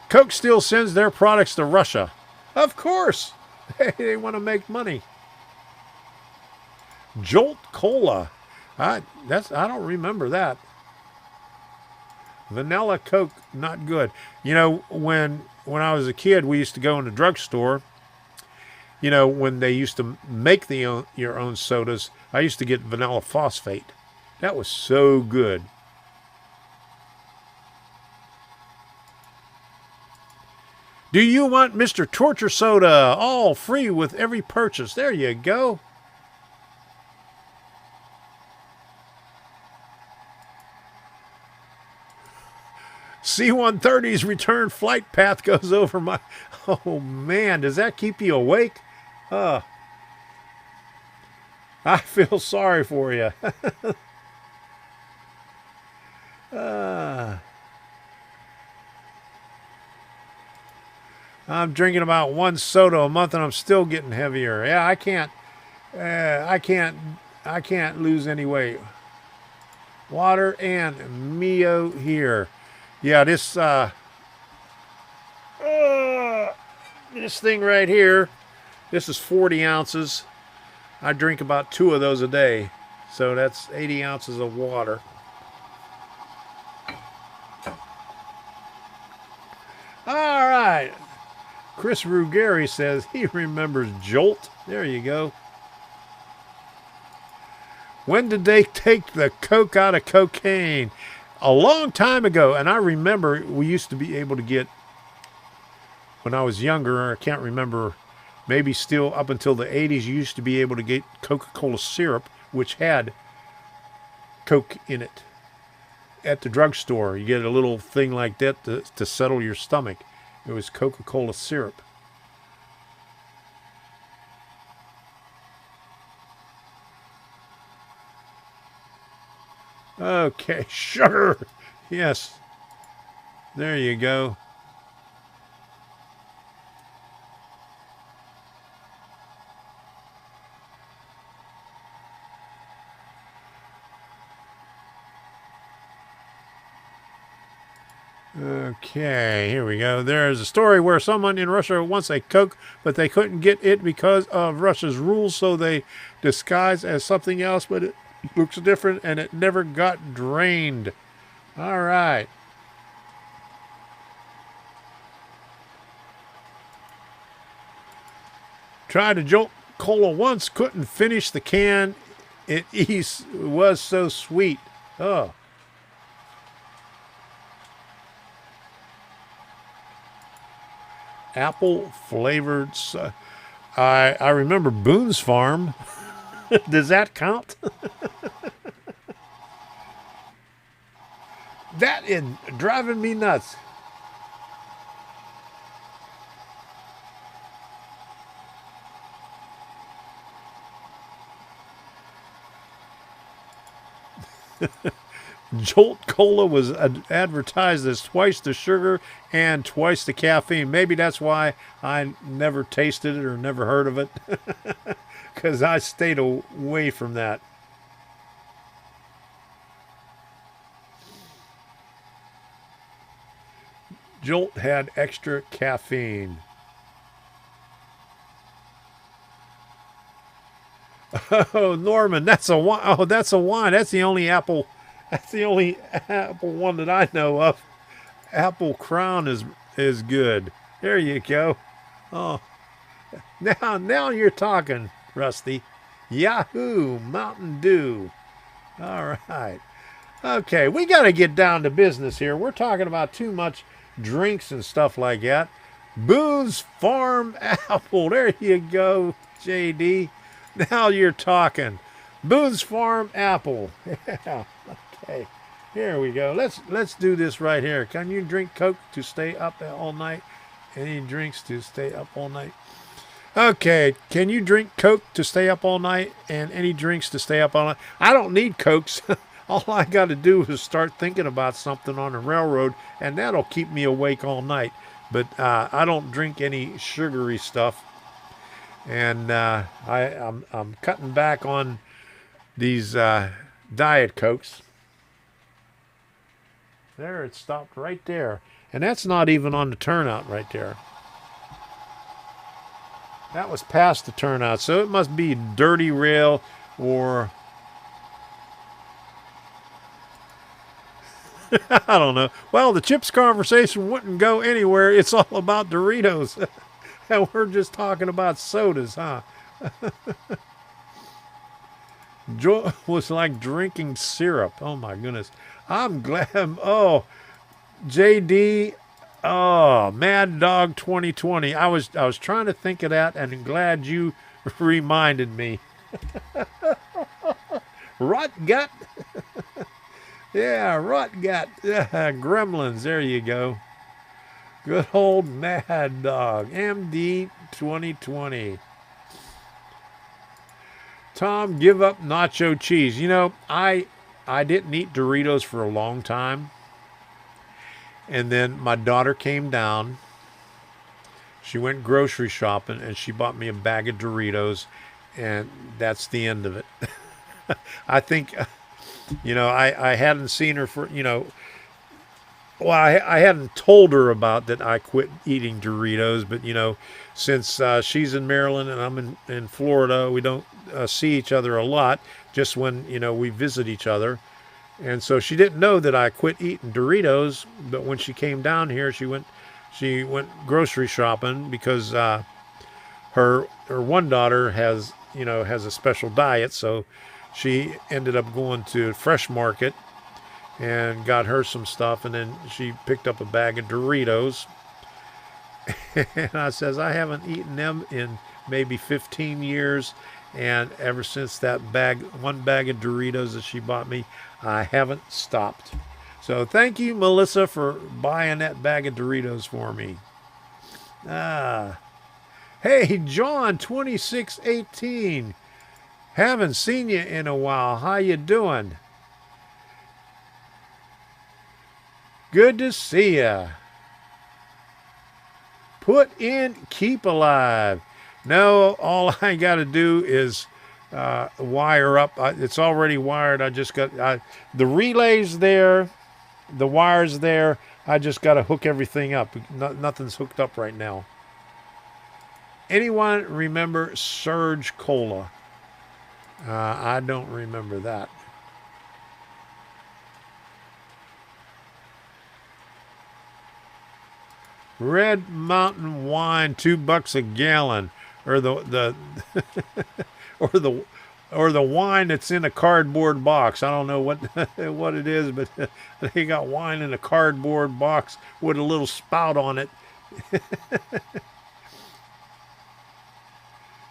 Coke still sends their products to Russia. Of course. They want to make money. Jolt Cola. I don't remember that. Vanilla Coke, not good. When I was a kid, we used to go in the drugstore. When they used to make your own sodas, I used to get vanilla phosphate. That was so good. Do you want Mr. Torture Soda? All free with every purchase. There you go. C-130's return flight path goes over my... Oh, man, does that keep you awake? I feel sorry for you. I'm drinking about 1 soda a month, and I'm still getting heavier. Yeah, I can't lose any weight. Water and Mio here. Yeah, this thing right here, this is 40 ounces. I drink about 2 of those a day. So that's 80 ounces of water. All right. Chris Ruggieri says he remembers Jolt. There you go. When did they take the coke out of cocaine? A long time ago. And I remember we used to be able to get, when I was younger, I can't remember, maybe still up until the 80s, you used to be able to get Coca-Cola syrup, which had coke in it. At the drugstore, you get a little thing like that to settle your stomach. It was Coca-Cola syrup. Okay, sugar. Yes. There you go. Okay, here we go. There's a story where someone in Russia wants a Coke, but they couldn't get it because of Russia's rules, so they disguised as something else, but it looks different, and it never got drained. All right. Tried a Jolt Cola once, couldn't finish the can. It was so sweet. Oh. Apple flavored. I remember Boone's Farm. Does that count? That is driving me nuts. Jolt Cola was advertised as twice the sugar and twice the caffeine. Maybe that's why I never tasted it or never heard of it. Because I stayed away from that. Jolt had extra caffeine. Oh, Norman, that's a wine. Oh, that's a wine. That's the only apple. That's the only apple one that I know of. Apple Crown is good. There you go. Oh, now you're talking, Rusty. Yahoo, Mountain Dew. All right. Okay, we got to get down to business here. We're talking about too much drinks and stuff like that. Boone's Farm Apple. There you go, JD. Now you're talking. Boone's Farm Apple. Yeah. Okay. Here we go. Let's do this right here. Can you drink Coke to stay up all night? Any drinks to stay up all night? Okay. Can you drink Coke to stay up all night? And any drinks to stay up all night? I don't need Cokes. All I got to do is start thinking about something on the railroad, and that'll keep me awake all night. But I don't drink any sugary stuff. And I'm cutting back on these Diet Cokes. There, it stopped right there. And that's not even on the turnout right there. That was past the turnout, so it must be dirty rail or... I don't know. Well, the chips conversation wouldn't go anywhere. It's all about Doritos. And we're just talking about sodas, huh? Joy was like drinking syrup. Oh, my goodness. I'm glad. Oh, JD. Oh, Mad Dog 2020. I was trying to think of that, and I'm glad you reminded me. Rot gut. Yeah, Rut got Gremlins. There you go. Good old Mad Dog. MD 2020. Tom, give up nacho cheese. You know, I didn't eat Doritos for a long time. And then my daughter came down. She went grocery shopping and she bought me a bag of Doritos. And that's the end of it. I think, I hadn't seen her for, well, I hadn't told her about that I quit eating Doritos, but, since she's in Maryland and I'm in Florida, we don't see each other a lot, just when, we visit each other. And so she didn't know that I quit eating Doritos, but when she came down here, she went grocery shopping because her one daughter has a special diet, so she ended up going to Fresh Market and got her some stuff, and then she picked up a bag of Doritos. And I says, I haven't eaten them in maybe 15 years, and ever since that one bag of Doritos that she bought me, I haven't stopped. So thank you, Melissa, for buying that bag of Doritos for me. Hey, John 2618. Haven't seen you in a while. How you doing? Good to see ya. Put in, keep alive. No, all I got to do is wire up. It's already wired. I just got the relays there, the wires there. I just got to hook everything up. Nothing's hooked up right now. Anyone remember Surge Cola? I don't remember that. Red Mountain Wine, $2 a gallon, or the or the wine that's in a cardboard box. I don't know what what it is, but they got wine in a cardboard box with a little spout on it.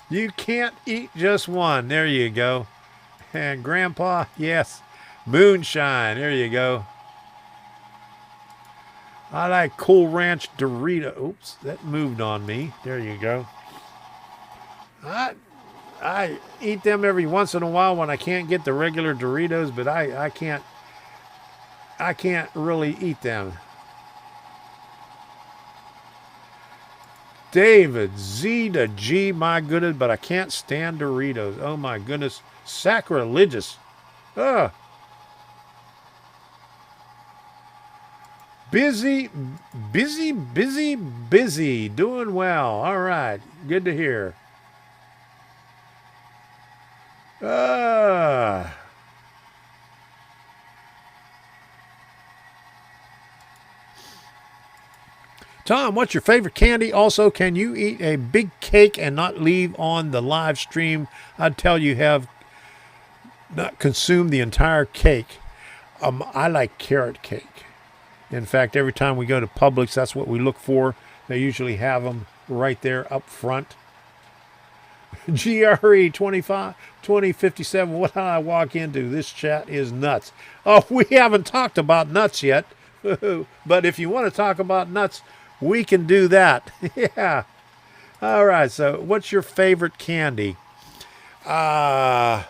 You can't eat just one. There you go. And Grandpa, yes, moonshine. There you go. I like Cool Ranch Dorito. Oops, that moved on me. There you go. I eat them every once in a while when I can't get the regular Doritos, but I can't really eat them. David, Z to G, my goodness, but I can't stand Doritos. Oh my goodness, sacrilegious. Ugh. Busy. Doing well. All right. Good to hear. Tom, what's your favorite candy? Also, can you eat a big cake and not leave on the live stream? I'd tell you have not consumed the entire cake. I like carrot cake. In fact, every time we go to Publix, that's what we look for. They usually have them right there up front. GRE 2057, what did I walk into? This chat is nuts. Oh, we haven't talked about nuts yet. But if you want to talk about nuts, we can do that. Yeah. All right, so what's your favorite candy? I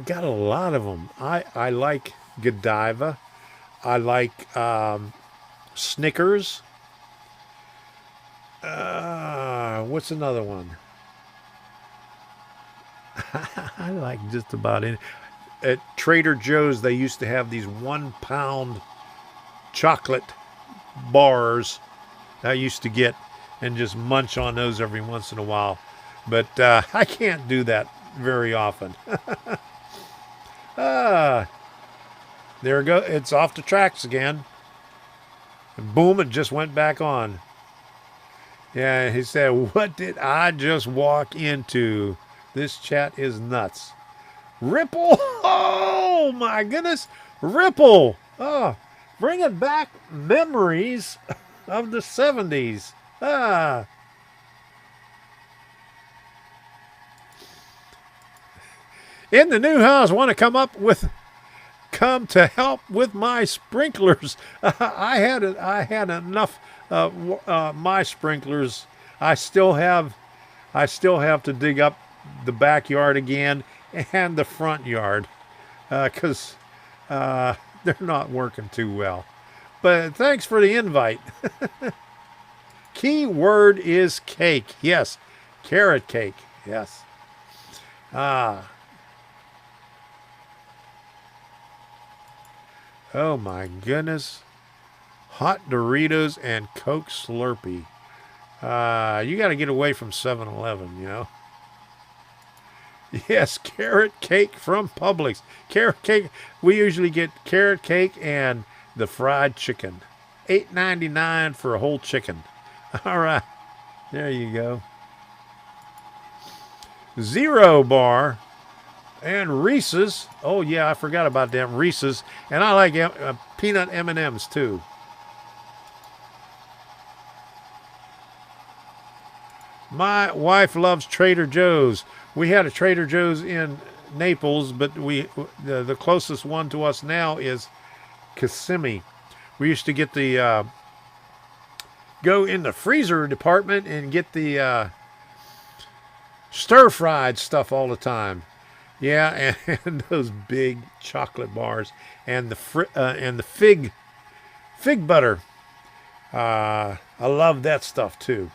got a lot of them. I like Godiva. I like Snickers. What's another one? I like just about any. At Trader Joe's, they used to have these 1 pound chocolate bars I used to get and just munch on those every once in a while. But I can't do that very often. There it goes. It's off the tracks again. And boom, it just went back on. Yeah, he said, what did I just walk into? This chat is nuts. Ripple? Oh, my goodness. Ripple. Oh, bringing back memories of the 70s. In the new house, want to come come to help with my sprinklers. I had enough my sprinklers. I still have to dig up the backyard again and the front yard because they're not working too well. But thanks for the invite. Key word is cake. Yes, carrot cake. Yes. Oh my goodness. Hot Doritos and Coke Slurpee. You got to get away from 7-Eleven, you know. Yes, carrot cake from Publix. Carrot cake. We usually get carrot cake and the fried chicken. $8.99 for a whole chicken. All right. There you go. Zero Bar and Reese's. Oh, yeah, I forgot about them. Reese's. And I like peanut M&Ms, too. My wife loves Trader Joe's. We had a Trader Joe's in Naples, but the closest one to us now is Kissimmee. We used to get the go in the freezer department and get the stir-fried stuff all the time. Yeah, and those big chocolate bars and the fig butter. I love that stuff too.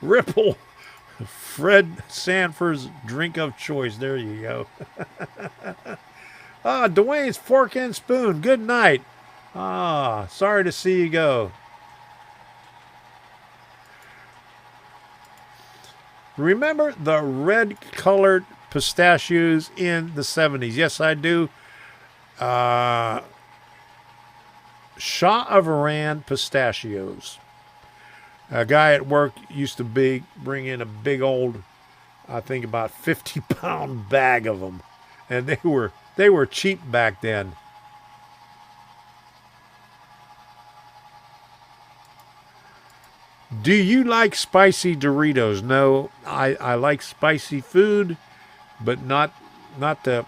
Ripple, Fred Sanford's drink of choice. There you go. Dwayne's Fork and Spoon. Good night. Sorry to see you go. Remember the red-colored pistachios in the 70s? Yes, I do. Shah of Iran pistachios. A guy at work used to bring in a big old, I think about 50-pound bag of them. And they were cheap back then. Do you like spicy Doritos? No, I like spicy food, but not the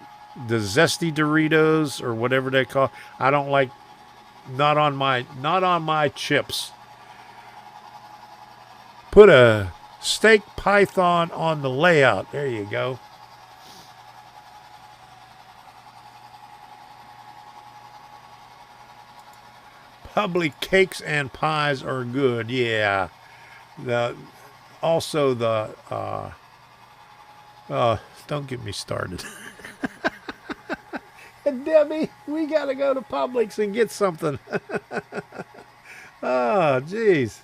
zesty Doritos or whatever they call. I don't like, not on my chips. Put a steak python on the layout. There you go. Public cakes and pies are good. Yeah. Also the don't get me started. Debbie, we gotta go to Publix and get something. Oh, jeez.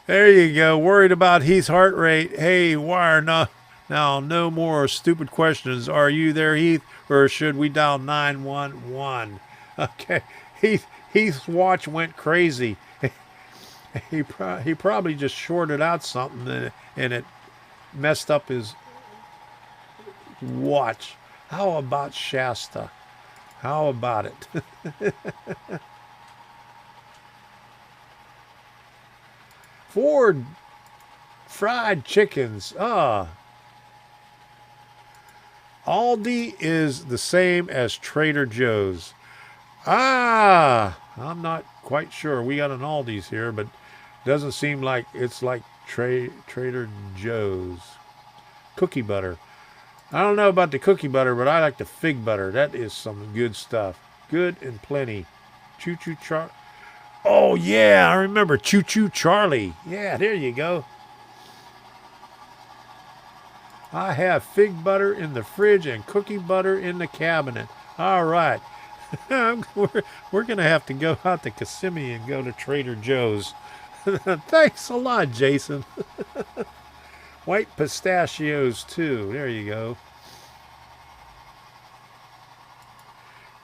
There you go. Worried about Heath's heart rate. Hey, wire, now no more stupid questions. Are you there, Heath, or should we dial 911? Okay, Heath's watch went crazy. He probably just shorted out something and it messed up his watch. How about Shasta? How about it? Ford fried chickens. Aldi is the same as Trader Joe's. I'm not quite sure. We got an Aldi's here, but doesn't seem like it's like Trader Joe's. Cookie butter. I don't know about the cookie butter, but I like the fig butter. That is some good stuff. Good and plenty. Choo Choo Charlie. Oh, yeah, I remember Choo Choo Charlie. Yeah, there you go. I have fig butter in the fridge and cookie butter in the cabinet. All right. We're going to have to go out to Kissimmee and go to Trader Joe's. Thanks a lot, Jason. White pistachios, too. There you go.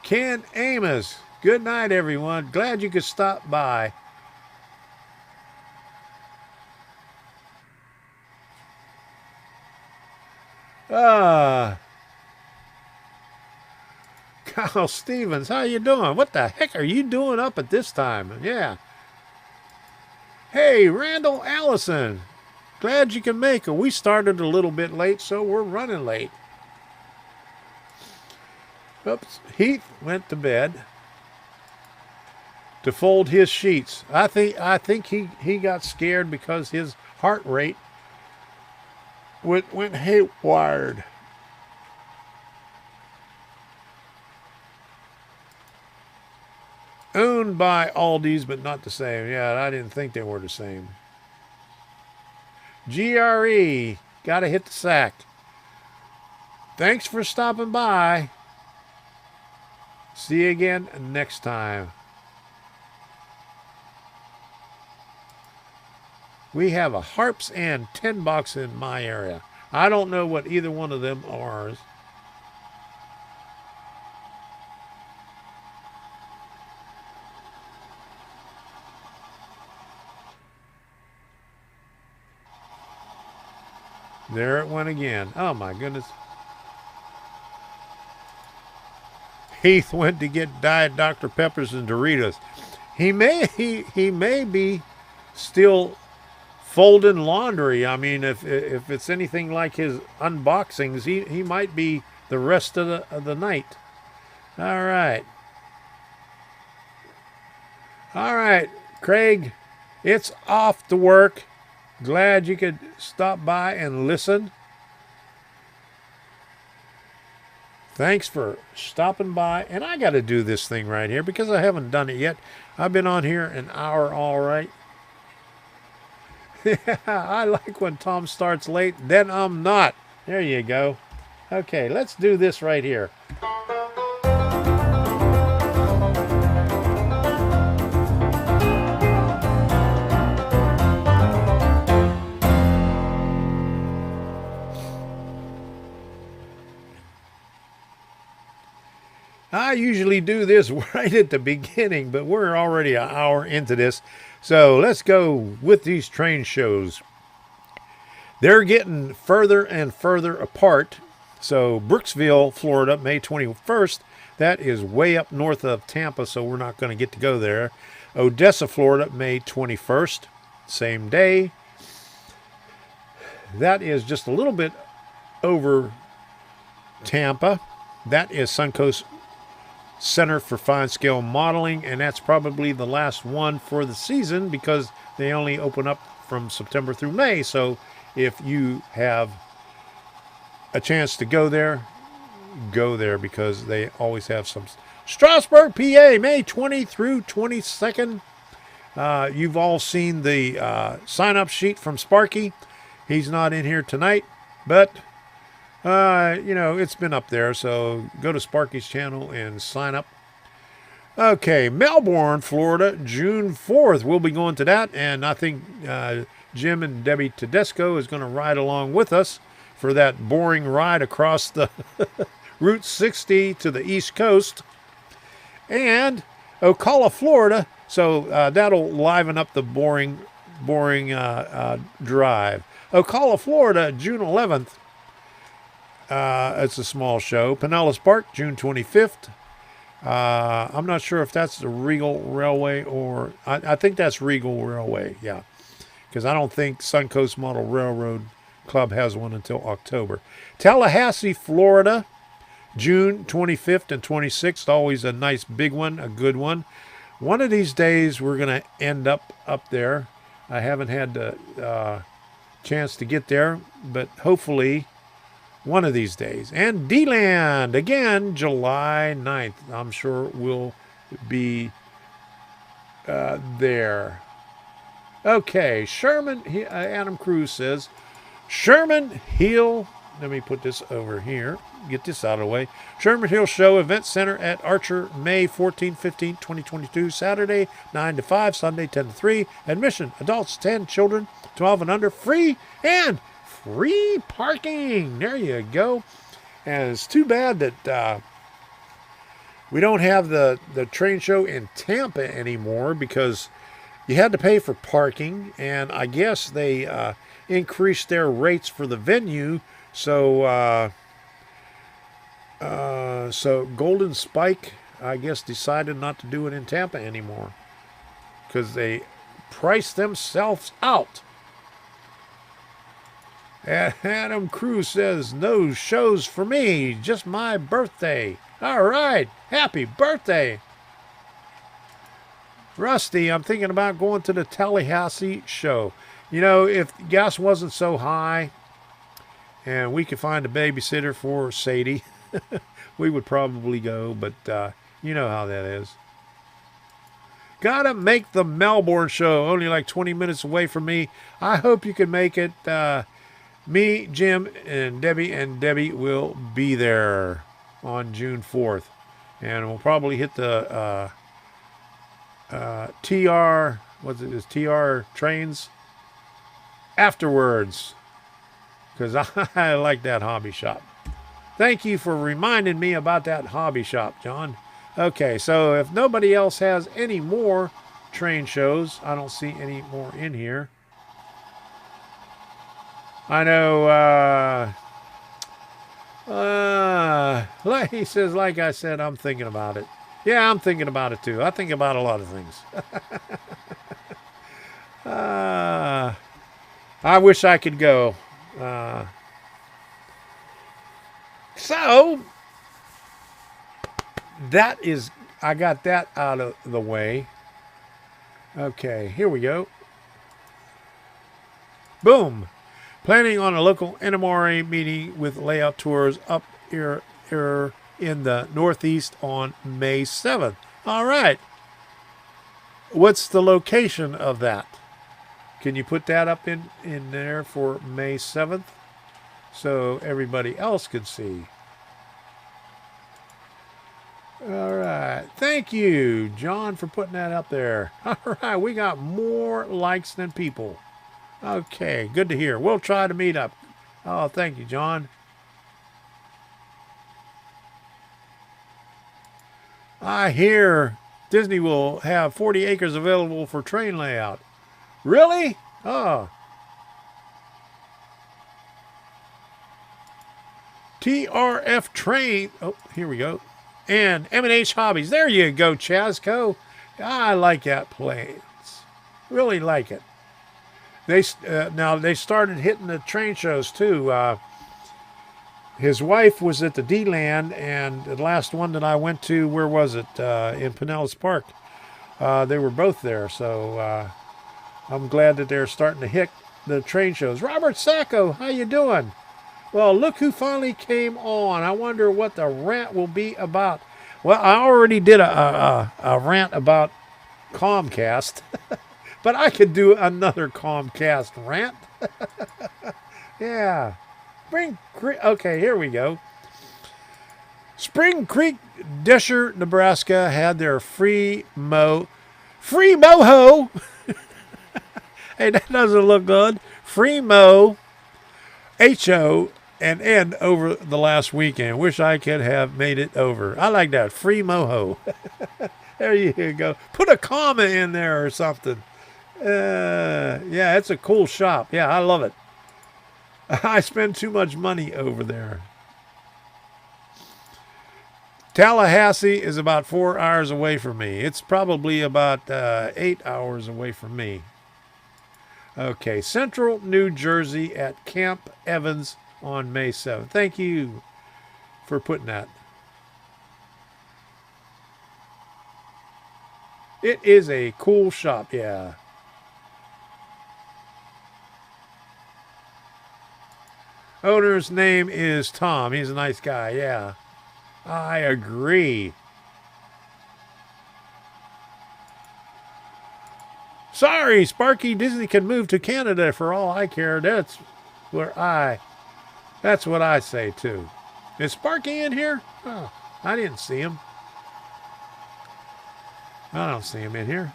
Ken Amos. Good night, everyone. Glad you could stop by. Kyle Stevens, how you doing? What the heck are you doing up at this time? Yeah. Hey, Randall Allison. Glad you can make it. We started a little bit late, so we're running late. Oops. Heath went to bed to fold his sheets. I think he got scared because his heart rate went haywire. Owned by Aldi's, but not the same. Yeah, I didn't think they were the same. GRE, gotta hit the sack. Thanks for stopping by. See you again next time. We have a Harps and 10 box in my area. I don't know what either one of them are. There it went again. Oh my goodness. Heath went to get Diet Dr. Peppers and Doritos. He may be still folding laundry. I mean, if it's anything like his unboxings, he might be the rest of the night. All right. All right, Craig, it's off to work. Glad you could stop by and listen. Thanks for stopping by. And I got to do this thing right here because I haven't done it yet. I've been on here an hour, all right. Yeah, I like when Tom starts late, then I'm not. There you go. Okay, let's do this right here. I usually do this right at the beginning, but we're already an hour into this. So let's go with these train shows. They're getting further and further apart. So Brooksville, Florida, May 21st. That is way up north of Tampa, so we're not going to get to go there. Odessa, Florida, May 21st. Same day. That is just a little bit over Tampa. That is Suncoast Center for Fine Scale Modeling, and that's probably the last one for the season because they only open up from September through May. So if you have a chance to go there because they always have some. Strasburg, PA, May 20 through 22nd. You've all seen the sign-up sheet from Sparky. He's not in here tonight, but it's been up there, so go to Sparky's channel and sign up. Okay, Melbourne, Florida, June 4th. We'll be going to that, and I think Jim and Debbie Tedesco is going to ride along with us for that boring ride across the Route 60 to the East Coast. And Ocala, Florida, so that'll liven up the boring drive. Ocala, Florida, June 11th. It's a small show. Pinellas Park, June 25th. I'm not sure if that's the Regal Railway or... I think that's Regal Railway, yeah. Because I don't think Suncoast Model Railroad Club has one until October. Tallahassee, Florida, June 25th and 26th. Always a nice big one, a good one. One of these days we're going to end up there. I haven't had the chance to get there, but hopefully... one of these days. And D-Land, again, July 9th. I'm sure we'll be there. Okay, Sherman, Adam Cruz says, Sherman Hill, let me put this over here, get this out of the way. Sherman Hill Show Event Center at Archer, May 14, 15, 2022, Saturday, 9 to 5, Sunday, 10 to 3. Admission, adults 10, children 12 and under, free and free parking. There you go. And it's too bad that we don't have the train show in Tampa anymore because you had to pay for parking, and I guess they increased their rates for the venue. So Golden Spike, I guess, decided not to do it in Tampa anymore because they priced themselves out. Adam Cruz says, no shows for me, just my birthday. All right, happy birthday. Rusty, I'm thinking about going to the Tallahassee show. You know, if gas wasn't so high and we could find a babysitter for Sadie, we would probably go, but you know how that is. Gotta make the Melbourne show, only like 20 minutes away from me. I hope you can make it. Me, Jim, and Debbie will be there on June 4th. And we'll probably hit the TR trains afterwards, because I like that hobby shop. Thank you for reminding me about that hobby shop, John. Okay, so if nobody else has any more train shows, I don't see any more in here. I know, he says, like I said, I'm thinking about it. Yeah, I'm thinking about it too. I think about a lot of things. I wish I could go. So, I got that out of the way. Okay, here we go. Boom. Planning on a local NMRA meeting with layout tours up here in the Northeast on May 7th. All right. What's the location of that? Can you put that up in there for May 7th so everybody else could see? All right. Thank you, John, for putting that up there. All right. We got more likes than people. Okay. Good to hear. We'll try to meet up. Oh, thank you, John. I hear Disney will have 40 acres available for train layout. Really? Oh. TRF train. Oh, here we go. And M&H Hobbies. There you go, Chasco. I like that place. Really like it. Now they started hitting the train shows too. His wife was at the D-Land, and the last one that I went to, where was it? In Pinellas Park. They were both there, so I'm glad that they're starting to hit the train shows. Robert Sacco, how you doing? Well, look who finally came on. I wonder what the rant will be about. Well, I already did a rant about Comcast, but I could do another Comcast rant. Yeah. Okay, here we go. Spring Creek, Desher, Nebraska had their free moho. Hey, that doesn't look good. Free mo, HO, and N over the last weekend. Wish I could have made it over. I like that. Free moho. There you go. Put a comma in there or something. Yeah, it's a cool shop. Yeah, I love it. I spend too much money over there. Tallahassee is about 4 hours away from me. It's probably about 8 hours away from me. Okay, Central New Jersey at Camp Evans on May 7th. Thank you for putting that. It is a cool shop, yeah. Owner's name is Tom. He's a nice guy, yeah. I agree. Sorry, Sparky, Disney can move to Canada for all I care. That's what I say too. Is Sparky in here? Oh, I didn't see him. I don't see him in here.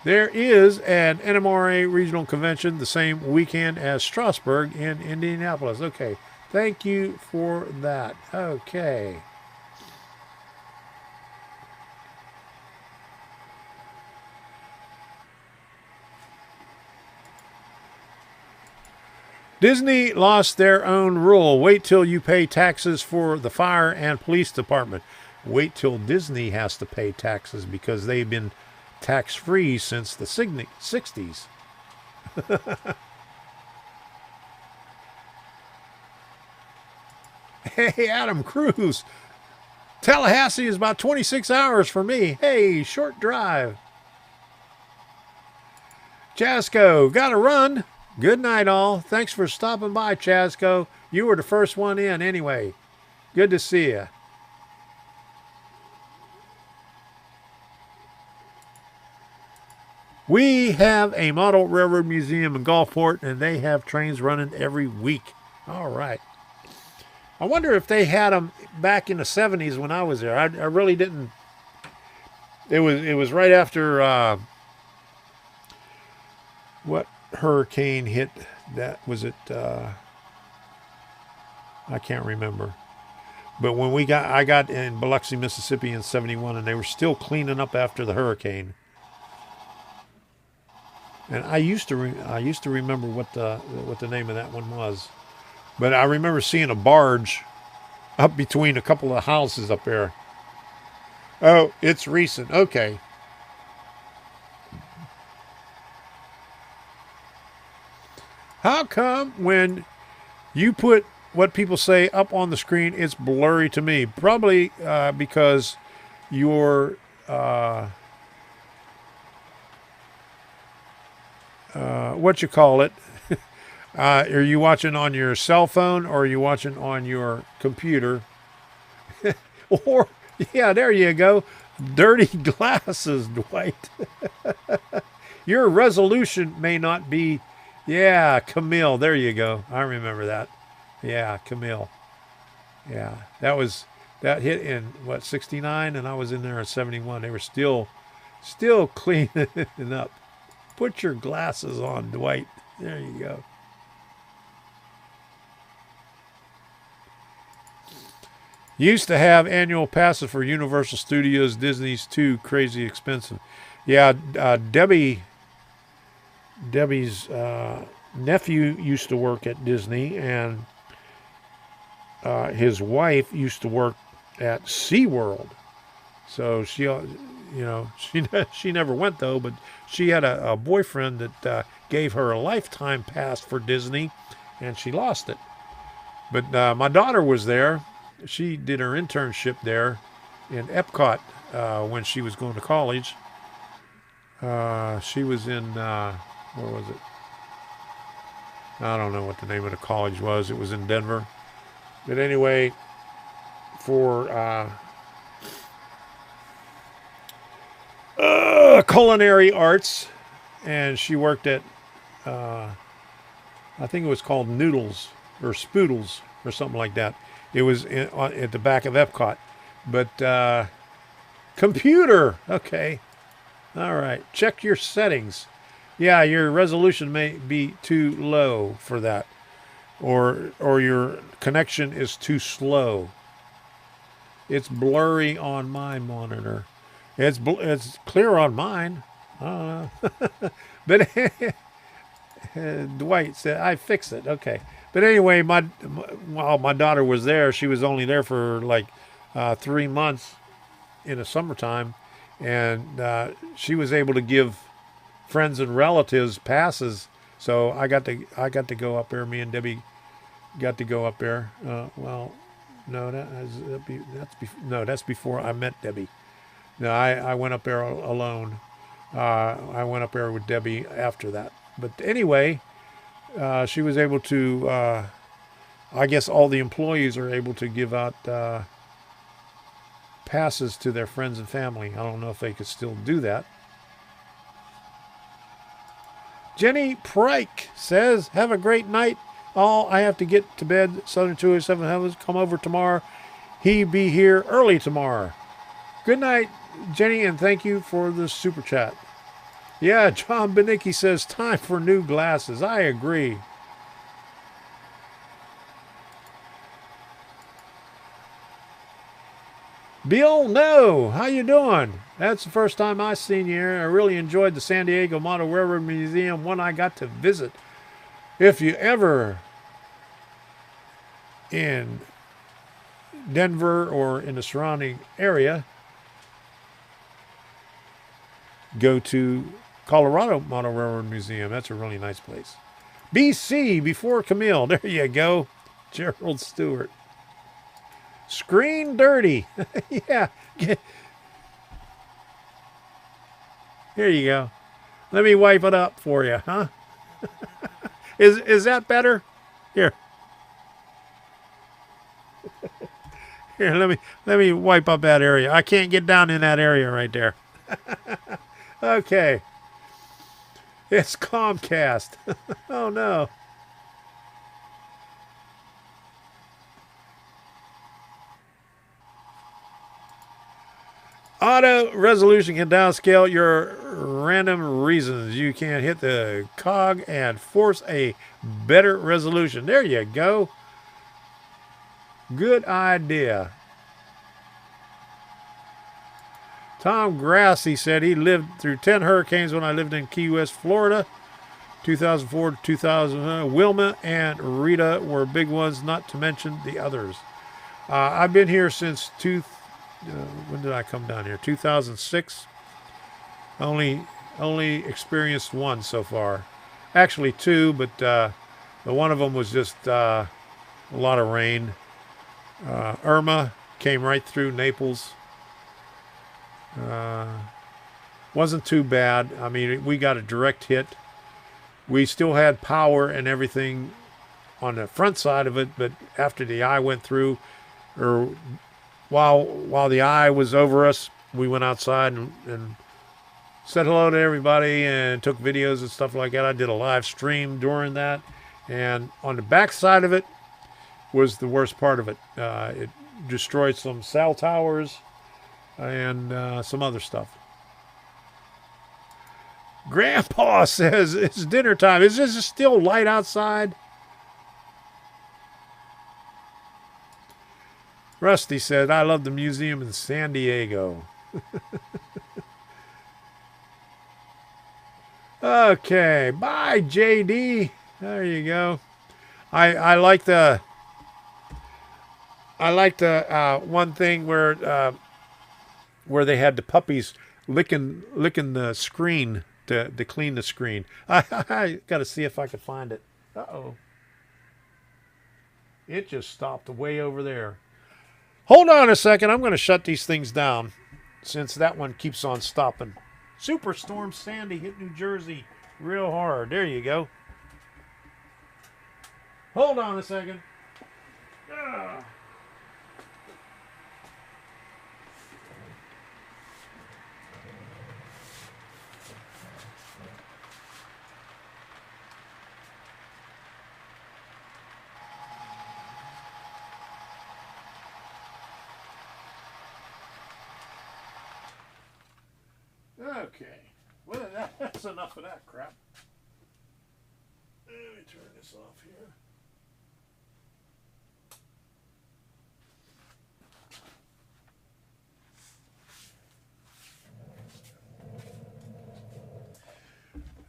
There is an NMRA regional convention the same weekend as Strasburg in Indianapolis. Okay, thank you for that. Okay. Disney lost their own rule. Wait till you pay taxes for the fire and police department. Wait till Disney has to pay taxes because they've been tax-free since the 60s. Hey, Adam Cruz. Tallahassee is about 26 hours for me. Hey, short drive. Chasco, gotta run. Good night, all. Thanks for stopping by, Chasco. You were the first one in anyway. Good to see you. We have a model railroad museum in Gulfport, and they have trains running every week. All right. I wonder if they had them back in the 70s when I was there. I really didn't. It was right after what hurricane hit? That was it. I can't remember. But when I got in Biloxi, Mississippi in '71, and they were still cleaning up after the hurricane. And I used to remember what the name of that one was. But I remember seeing a barge up between a couple of houses up there. Oh, it's recent. Okay. How come when you put what people say up on the screen, it's blurry to me? Probably because your what you call it. Are you watching on your cell phone or are you watching on your computer? Or, yeah, there you go. Dirty glasses, Dwight. Your resolution may not be, yeah, Camille. There you go. I remember that. Yeah, Camille. Yeah, that hit in, what, 69? And I was in there in 71. They were still cleaning up. Put your glasses on, Dwight. There you go. Used to have annual passes for Universal Studios, Disney's too crazy expensive. Yeah, Debbie's nephew used to work at Disney, and his wife used to work at SeaWorld. So she never went though, but she had a boyfriend that gave her a lifetime pass for Disney, and she lost it. But my daughter was there. She did her internship there in Epcot when she was going to college. She was in, where was it? I don't know what the name of the college was. It was in Denver. But anyway, for culinary arts, and she worked at, I think it was called Noodles or Spoodles or something like that. It was at the back of Epcot. But computer, okay. All right, check your settings. Yeah, your resolution may be too low for that. Or your connection is too slow. It's blurry on my monitor. It's clear on mine. But Dwight said, I fix it. Okay. But anyway, while my daughter was there, she was only there for like 3 months in the summertime. And she was able to give friends and relatives passes. So I got to go up there. Me and Debbie got to go up there. Well, no, that's before I met Debbie. No, I went up there alone. I went up there with Debbie after that. But anyway, she was able to, I guess all the employees are able to give out passes to their friends and family. I don't know if they could still do that. Jenny Prike says, have a great night. All I have to get to bed. Southern 207 Heavens, come over tomorrow. He be here early tomorrow. Good night, Jenny, and thank you for the super chat. Yeah, John Benicki says, time for new glasses. I agree. Bill, no. How you doing? That's the first time I've seen you here. I really enjoyed the San Diego Model Railroad Museum, one I got to visit. If you ever in Denver or in the surrounding area, go to Colorado Model Railroad Museum. That's a really nice place. BC, before Camille. There you go. Gerald Stewart. Screen dirty. Yeah. Here you go. Let me wipe it up for you, huh? Is that better? Here. Here, let me wipe up that area. I can't get down in that area right there. Okay. It's Comcast. Oh no. Auto resolution can downscale your random reasons. You can hit the cog and force a better resolution. There you go. Good idea. Tom Grassi said he lived through 10 hurricanes when I lived in Key West, Florida. 2004 to 2000. Wilma and Rita were big ones, not to mention the others. I've been here since when did I come down here? 2006. Only experienced one so far. Actually two, but the one of them was just a lot of rain. Irma came right through Naples. Wasn't too bad. I mean, we got a direct hit. We still had power and everything on the front side of it, but after the eye went through, or while the eye was over us, we went outside and said hello to everybody and took videos and stuff like that. I did a live stream during that, and on the back side of it was the worst part of it. It destroyed some cell towers and some other stuff. Grandpa says it's dinner time. Is this still light outside? Rusty said, I love the museum in San Diego. Okay, bye, JD. There you go. I like the one thing where they had the puppies licking the screen to clean the screen. I got to see if I can find it. Uh-oh. It just stopped way over there. Hold on a second. I'm going to shut these things down since that one keeps on stopping. Superstorm Sandy hit New Jersey real hard. There you go. Hold on a second. Ah. Okay, well that's enough of that crap. Let me turn this off here.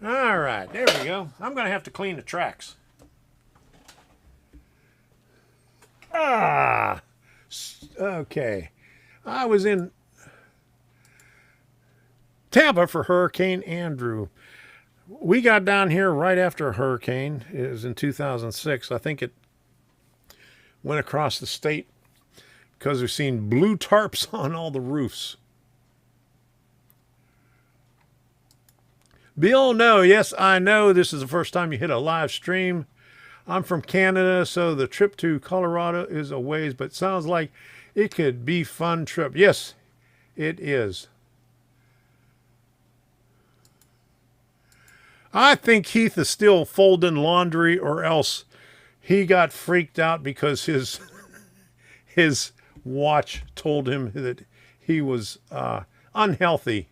All right, there we go. I'm going to have to clean the tracks. Okay. I was in Tampa for Hurricane Andrew. We got down here right after a hurricane. It was in 2006. I think it went across the state because we've seen blue tarps on all the roofs. Bill, no, yes, I know this is the first time you hit a live stream. I'm from Canada, so the trip to Colorado is a ways, but sounds like it could be fun trip. Yes, it is. I think Heath is still folding laundry, or else he got freaked out because his watch told him that he was unhealthy.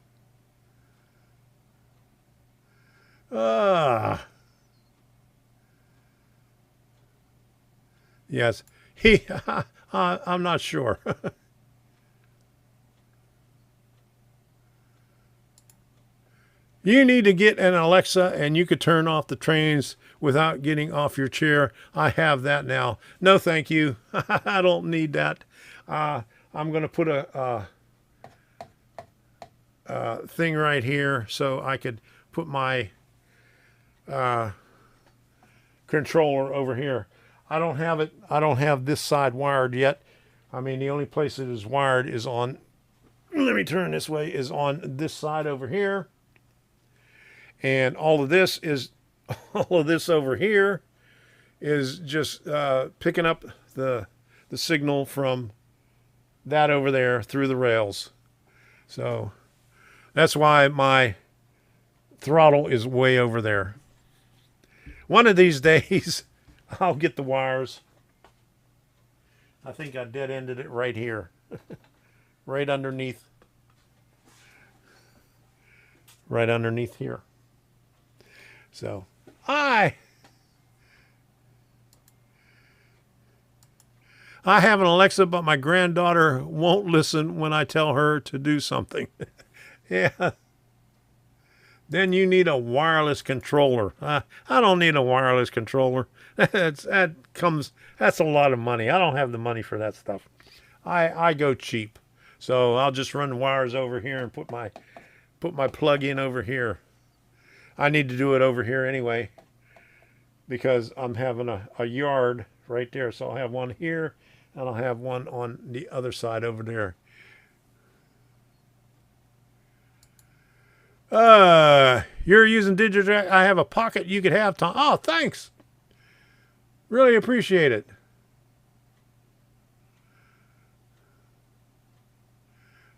Yes, I'm not sure. You need to get an Alexa and you could turn off the trains without getting off your chair. I have that now. No, thank you. I don't need that. I'm going to put a thing right here so I could put put my controller over here. I don't have it. I don't have this side wired yet. I mean, the only place it is wired is on, let me turn this way, is on this side over here. And all of this over here is just picking up the signal from that over there through the rails. So that's why my throttle is way over there. One of these days, I'll get the wires. I think I dead-ended it right here. Right underneath. Right underneath here. So, I have an Alexa, but my granddaughter won't listen when I tell her to do something. Yeah. Then you need a wireless controller. I don't need a wireless controller. That's a lot of money. I don't have the money for that stuff. I go cheap. So I'll just run the wires over here and put my plug in over here. I need to do it over here anyway because I'm having a yard right there. So I'll have one here and I'll have one on the other side over there. You're using Digitrack. I have a pocket you could have, Tom. Oh, thanks. Really appreciate it.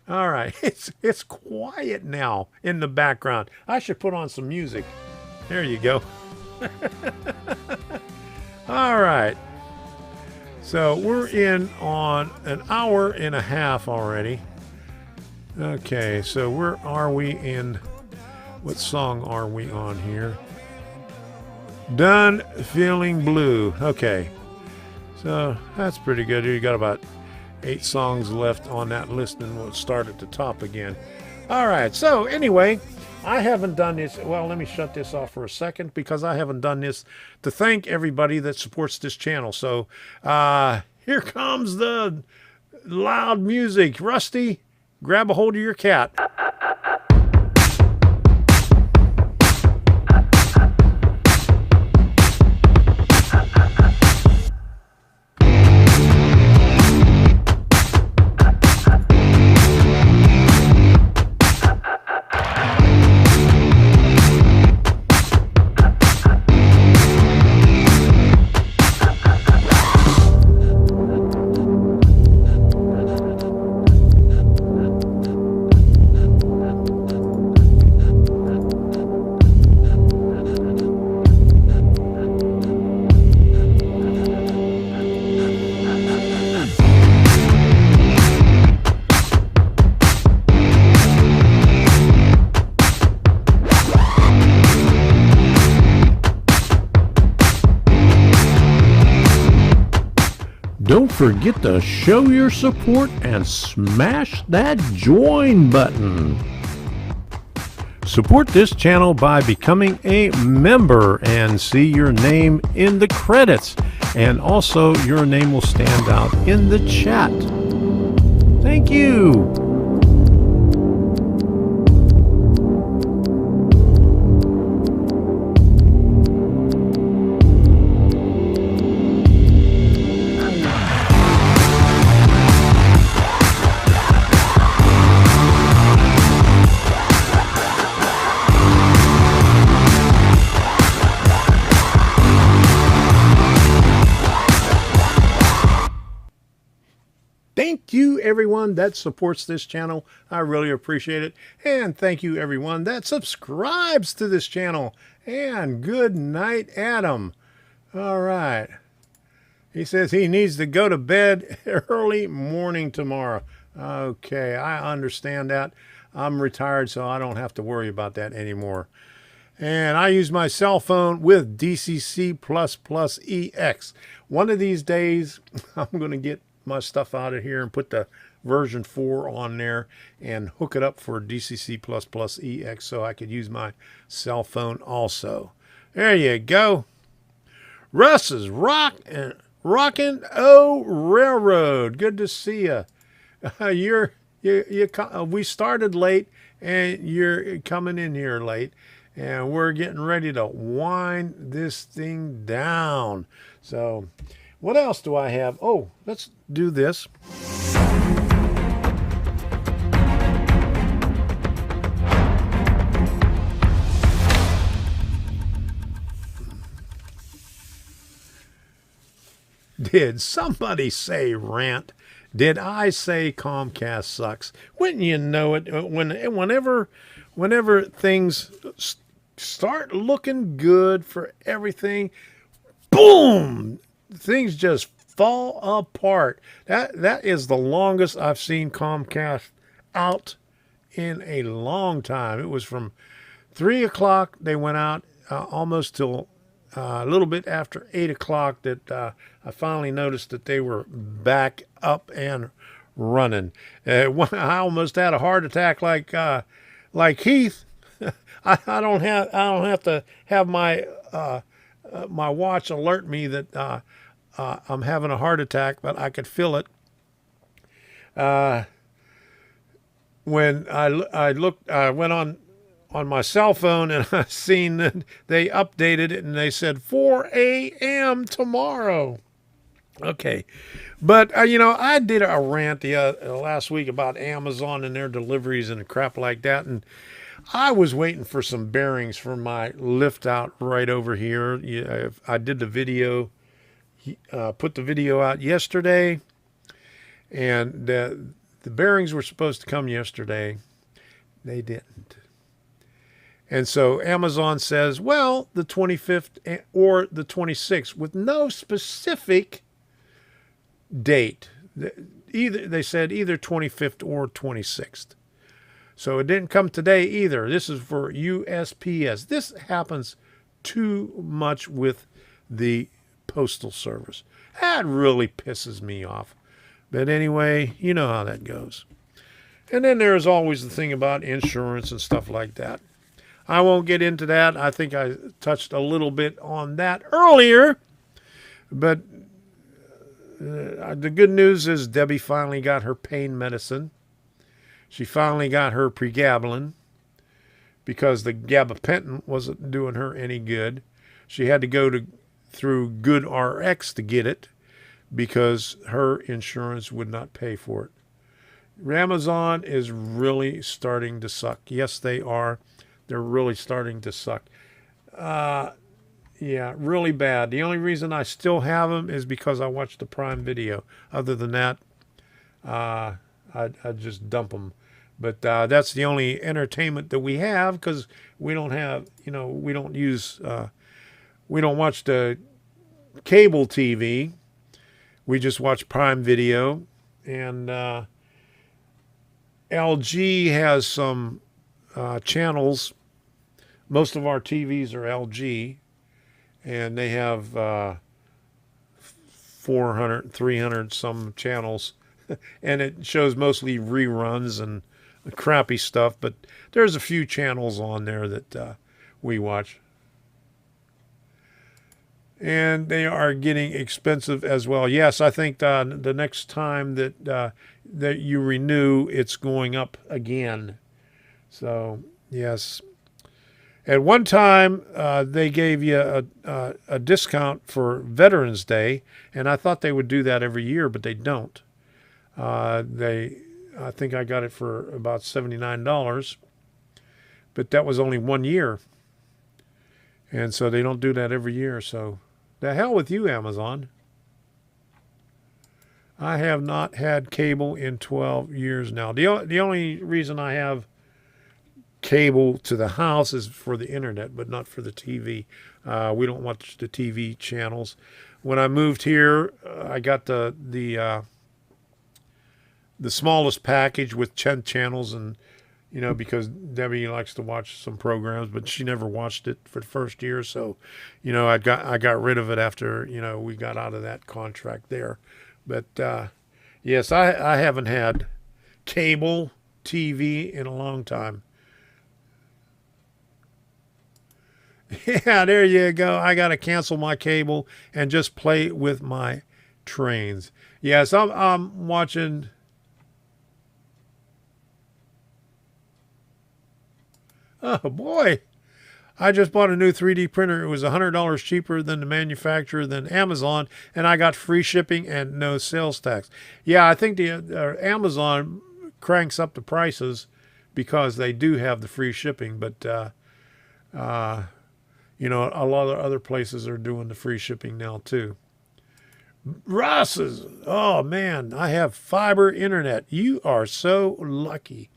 All right. It's quiet now in the background. I should put on some music. There you go. All right. So we're in on an hour and a half already. Okay, so where are we in... What song are we on here? Done Feeling Blue. Okay. So that's pretty good. You got about 8 songs left on that list and we'll start at the top again. All right. So anyway, I haven't done this. Well, let me shut this off for a second because I haven't done this to thank everybody that supports this channel. So here comes the loud music. Rusty, grab a hold of your cat. Don't forget to show your support and smash that join button. Support this channel by becoming a member and see your name in the credits. And also your name will stand out in the chat. Thank you. Thank you, everyone that supports this channel. I really appreciate it. And thank you, everyone that subscribes to this channel. And good night, Adam. All right. He says he needs to go to bed early morning tomorrow. Okay, I understand that. I'm retired, so I don't have to worry about that anymore. And I use my cell phone with DCC++EX. One of these days, I'm going to get my stuff out of here and put the version 4 on there and hook it up for DCC++EX so I could use my cell phone also. There you go. Russ is rocking railroad. Good to see you. We started late and you're coming in here late. and we're getting ready to wind this thing down. So what else do I have? Oh, let's do this. Did somebody say rant? Did I say Comcast sucks? Wouldn't you know it? Whenever things start looking good for everything, boom, things just fall apart. That is the longest I've seen Comcast out in a long time. It was from 3 o'clock. They went out almost till a little bit after 8 o'clock that I finally noticed that they were back up and running. I almost had a heart attack like Heath. I don't have to have my my watch alert me that I'm having a heart attack, but I could feel it. When I went on my cell phone and I seen that they updated it and they said 4 a.m. tomorrow. Okay. But, I did a rant last week about Amazon and their deliveries and crap like that. And I was waiting for some bearings for my lift out right over here. I did the video, put the video out yesterday, and the bearings were supposed to come yesterday. They didn't. And so Amazon says, well, the 25th or the 26th, with no specific date. They said either 25th or 26th. So it didn't come today either. This is for USPS. This happens too much with the Postal Service. That really pisses me off. But anyway, you know how that goes. And then there's always the thing about insurance and stuff like that. I won't get into that. I think I touched a little bit on that earlier. But the good news is Debbie finally got her pain medicine. She finally got her pregabalin because the gabapentin wasn't doing her any good. She had to go through Good RX to get it because her insurance would not pay for it. Amazon is really starting to suck. Yes, they are. They're really starting to suck. Yeah, really bad. The only reason I still have them is because I watched the Prime Video. Other than that, I just dump them. But that's the only entertainment that we have because we don't have, we don't watch the cable TV. We just watch Prime Video. And LG has some channels. Most of our TVs are LG, and they have 400, 300 some channels, and it shows mostly reruns and crappy stuff, but there's a few channels on there that we watch. And they are getting expensive as well. Yes, I think the next time that you renew, it's going up again. So, yes. At one time, they gave you a discount for Veterans Day, and I thought they would do that every year, but they don't. I think I got it for about $79, but that was only 1 year. And so they don't do that every year. So the hell with you, Amazon. I have not had cable in 12 years now. The only reason I have cable to the house is for the internet, but not for the TV. We don't watch the TV channels. When I moved here, I got the smallest package with 10 channels, and because Debbie likes to watch some programs, but she never watched it for the first year. So, I got rid of it after we got out of that contract there. But yes, I haven't had cable TV in a long time. Yeah, there you go. I got to cancel my cable and just play with my trains. Yes, I'm watching. Oh, boy. I just bought a new 3D printer. It was $100 cheaper than the manufacturer than Amazon, and I got free shipping and no sales tax. Yeah, I think the Amazon cranks up the prices because they do have the free shipping, but you know, a lot of other places are doing the free shipping now too. Ross's, oh man, I have fiber internet. You are so lucky.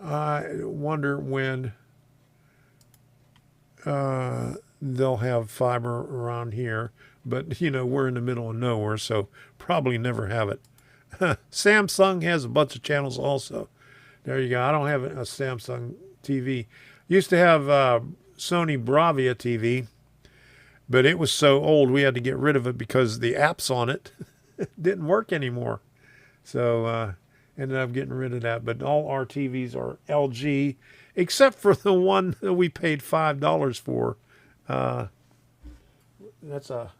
I wonder when they'll have fiber around here, but you know, we're in the middle of nowhere, so probably never have it. Samsung has a bunch of channels also. There you go. I don't have a Samsung TV. Used to have Sony Bravia TV, but it was so old we had to get rid of it because the apps on it didn't work anymore. So ended up getting rid of that. But all our TVs are LG, except for the one that we paid $5 for. That's a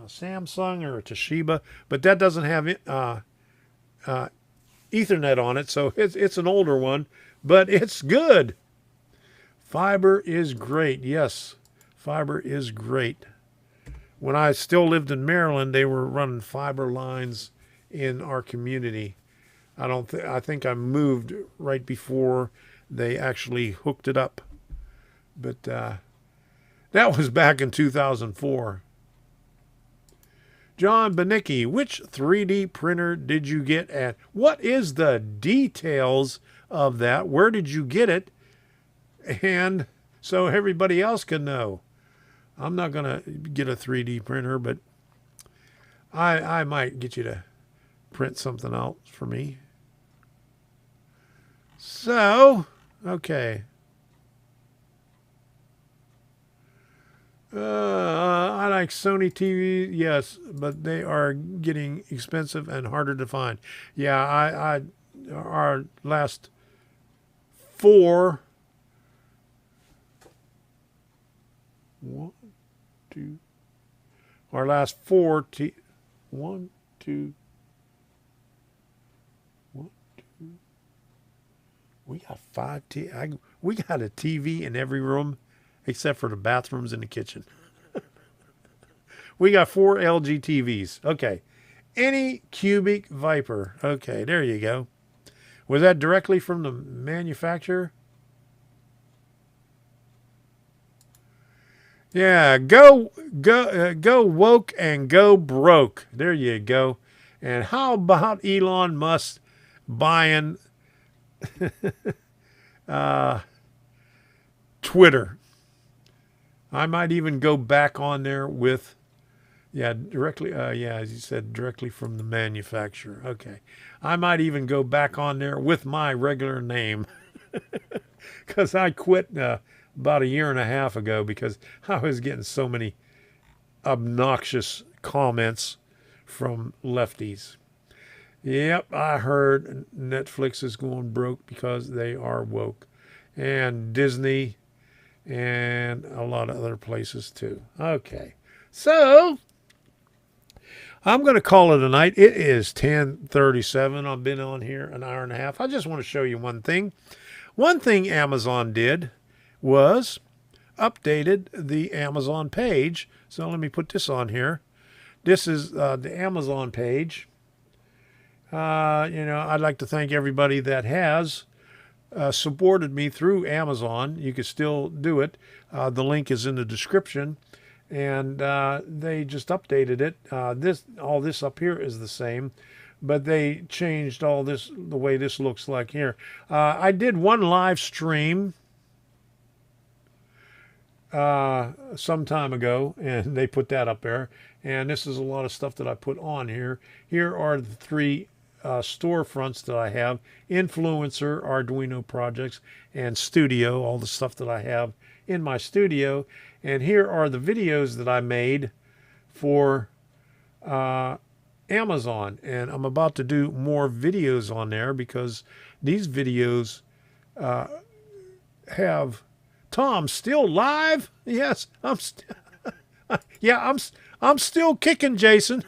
Samsung or a Toshiba, but that doesn't have Ethernet on it, so it's an older one, but it's good. Fiber is great. Yes, fiber is great. When I still lived in Maryland, they were running fiber lines in our community. I think I moved right before they actually hooked it up. But that was back in 2004. John Benicki, which 3D printer did you get at? What is the details of that? Where did you get it? And so everybody else can know. I'm not going to get a 3D printer, but I might get you to print something else for me. So, okay. I like Sony TV, yes, but they are getting expensive and harder to find. Yeah, our last four, we got we got a TV in every room except for the bathrooms and the kitchen. We got 4 LG TVs. Okay. Any cubic Viper. Okay, there you go. Was that directly from the manufacturer? Yeah, go woke and go broke. There you go. And how about Elon Musk buying Twitter? I might even go back on there with, directly, as you said, directly from the manufacturer. Okay. I might even go back on there with my regular name because I quit about 1.5 years ago because I was getting so many obnoxious comments from lefties. Yep, I heard Netflix is going broke because they are woke. And Disney and a lot of other places too. Okay, so I'm going to call it a night. It is 10:37. I've been on here 1.5 hours. I just want to show you one thing. One thing Amazon did was updated the Amazon page. So let me put this on here. This is the Amazon page. I'd like to thank everybody that has supported me through Amazon. You can still do it. The link is in the description, and they just updated it. All this up here is the same, but they changed all this, the way this looks like here. I did one live stream some time ago, and they put that up there. And this is a lot of stuff that I put on here. Here are the 3 storefronts that I have: influencer, Arduino projects, and studio, all the stuff that I have in my studio. And here are the videos that I made for Amazon, and I'm about to do more videos on there because these videos have Tom still live. Yes, I'm still kicking, Jason.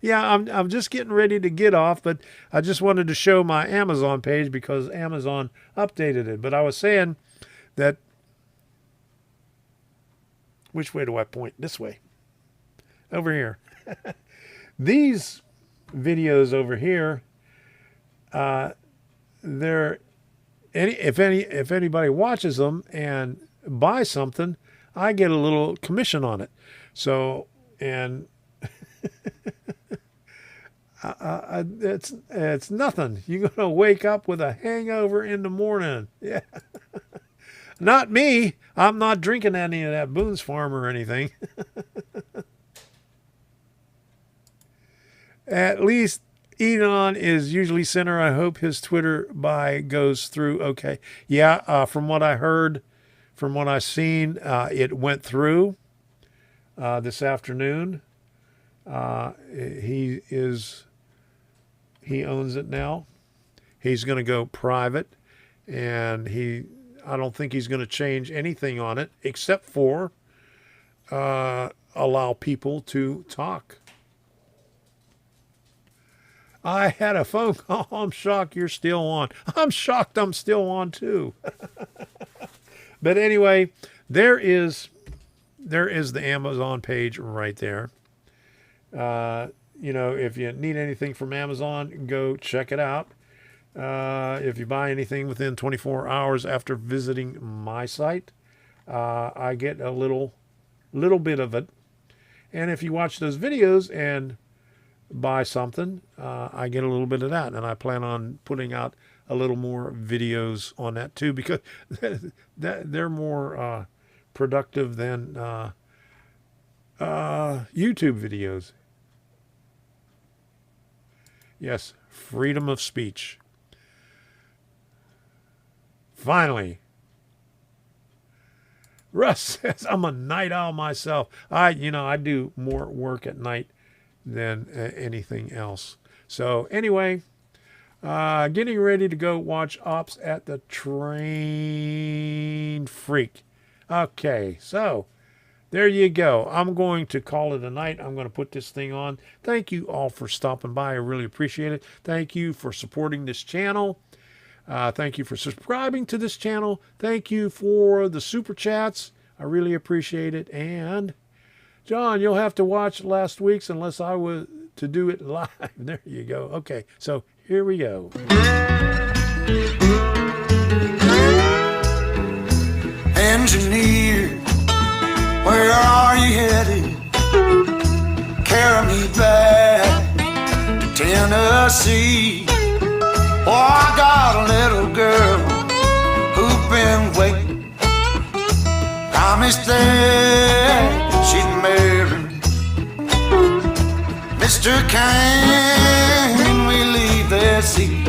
Yeah, I'm just getting ready to get off, but I just wanted to show my Amazon page because Amazon updated it. But I was saying that Which way do I point? This way. Over here. These videos over here, if anybody watches them and buys something, I get a little commission on it. So, and it's nothing. You're gonna wake up with a hangover in the morning. Yeah. Not me. I'm not drinking any of that Boone's Farm or anything. At least Enon is usually center. I hope his Twitter buy goes through okay. Yeah, from what I heard, from what I've seen, it went through this afternoon. He owns it now. He's going to go private, and I don't think he's going to change anything on it except for allow people to talk. I had a phone call. I'm shocked you're still on. I'm shocked I'm still on too. But anyway, there is the Amazon page right there. If you need anything from Amazon, go check it out. If you buy anything within 24 hours after visiting my site, I get a little bit of it. And if you watch those videos and buy something, I get a little bit of that. And I plan on putting out a little more videos on that too, because they're more productive than YouTube videos. Yes, freedom of speech. Finally. Russ says, I'm a night owl myself. I do more work at night than anything else. So anyway, getting ready to go watch Ops at the Train Freak. Okay, so there you go. I'm going to call it a night. I'm going to put this thing on. Thank you all for stopping by. I really appreciate it. Thank you for supporting this channel. Thank you for subscribing to this channel. Thank you for the super chats. I really appreciate it. And John, you'll have to watch last week's unless I was to do it live. There you go. Okay, so here we go. Engineer, where are you headed? Carry me back to Tennessee. Oh, I got a little girl who's been waiting. Promised that she'd marry me. Mister, can we leave the sea?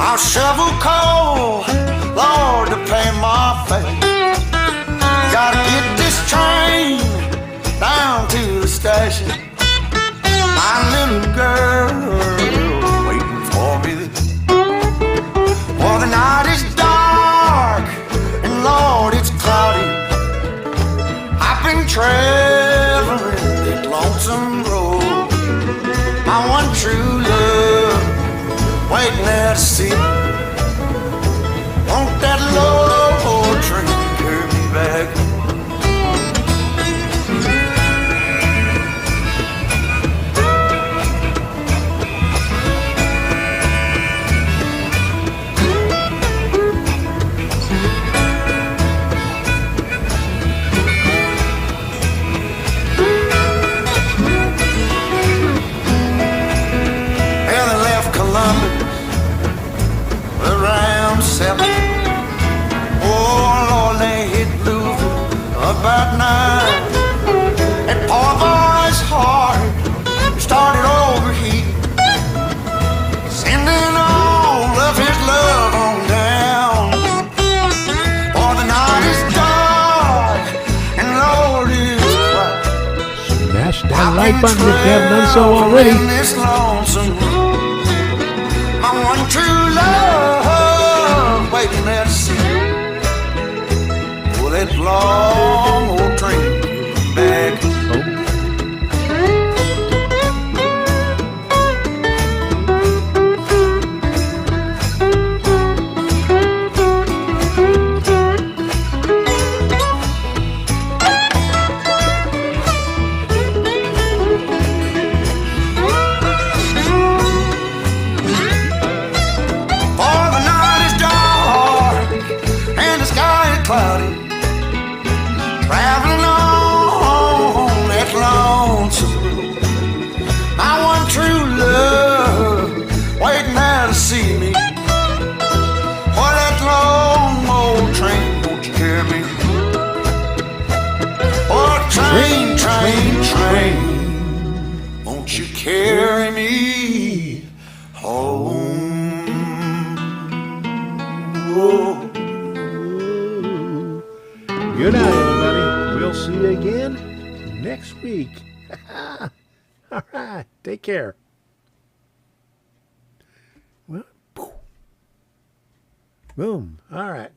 I'll shovel coal, Lord, to pay my fare. Gotta get this train down to the station. My little girl waiting for me. Well, the night is dark and Lord, it's cloudy. I've been traveling that lonesome road. My one true love waiting there to see. Won't that Lord train carry me back? About 9, and poor boy's heart started overheating, sending all of his love on down. For the night is dark and Lord is bright. Smash that like button if you haven't done so already. This lonesome road, my one true love waiting there to see. That long old train back home. next week. All right. Take care. Well, boom. All right.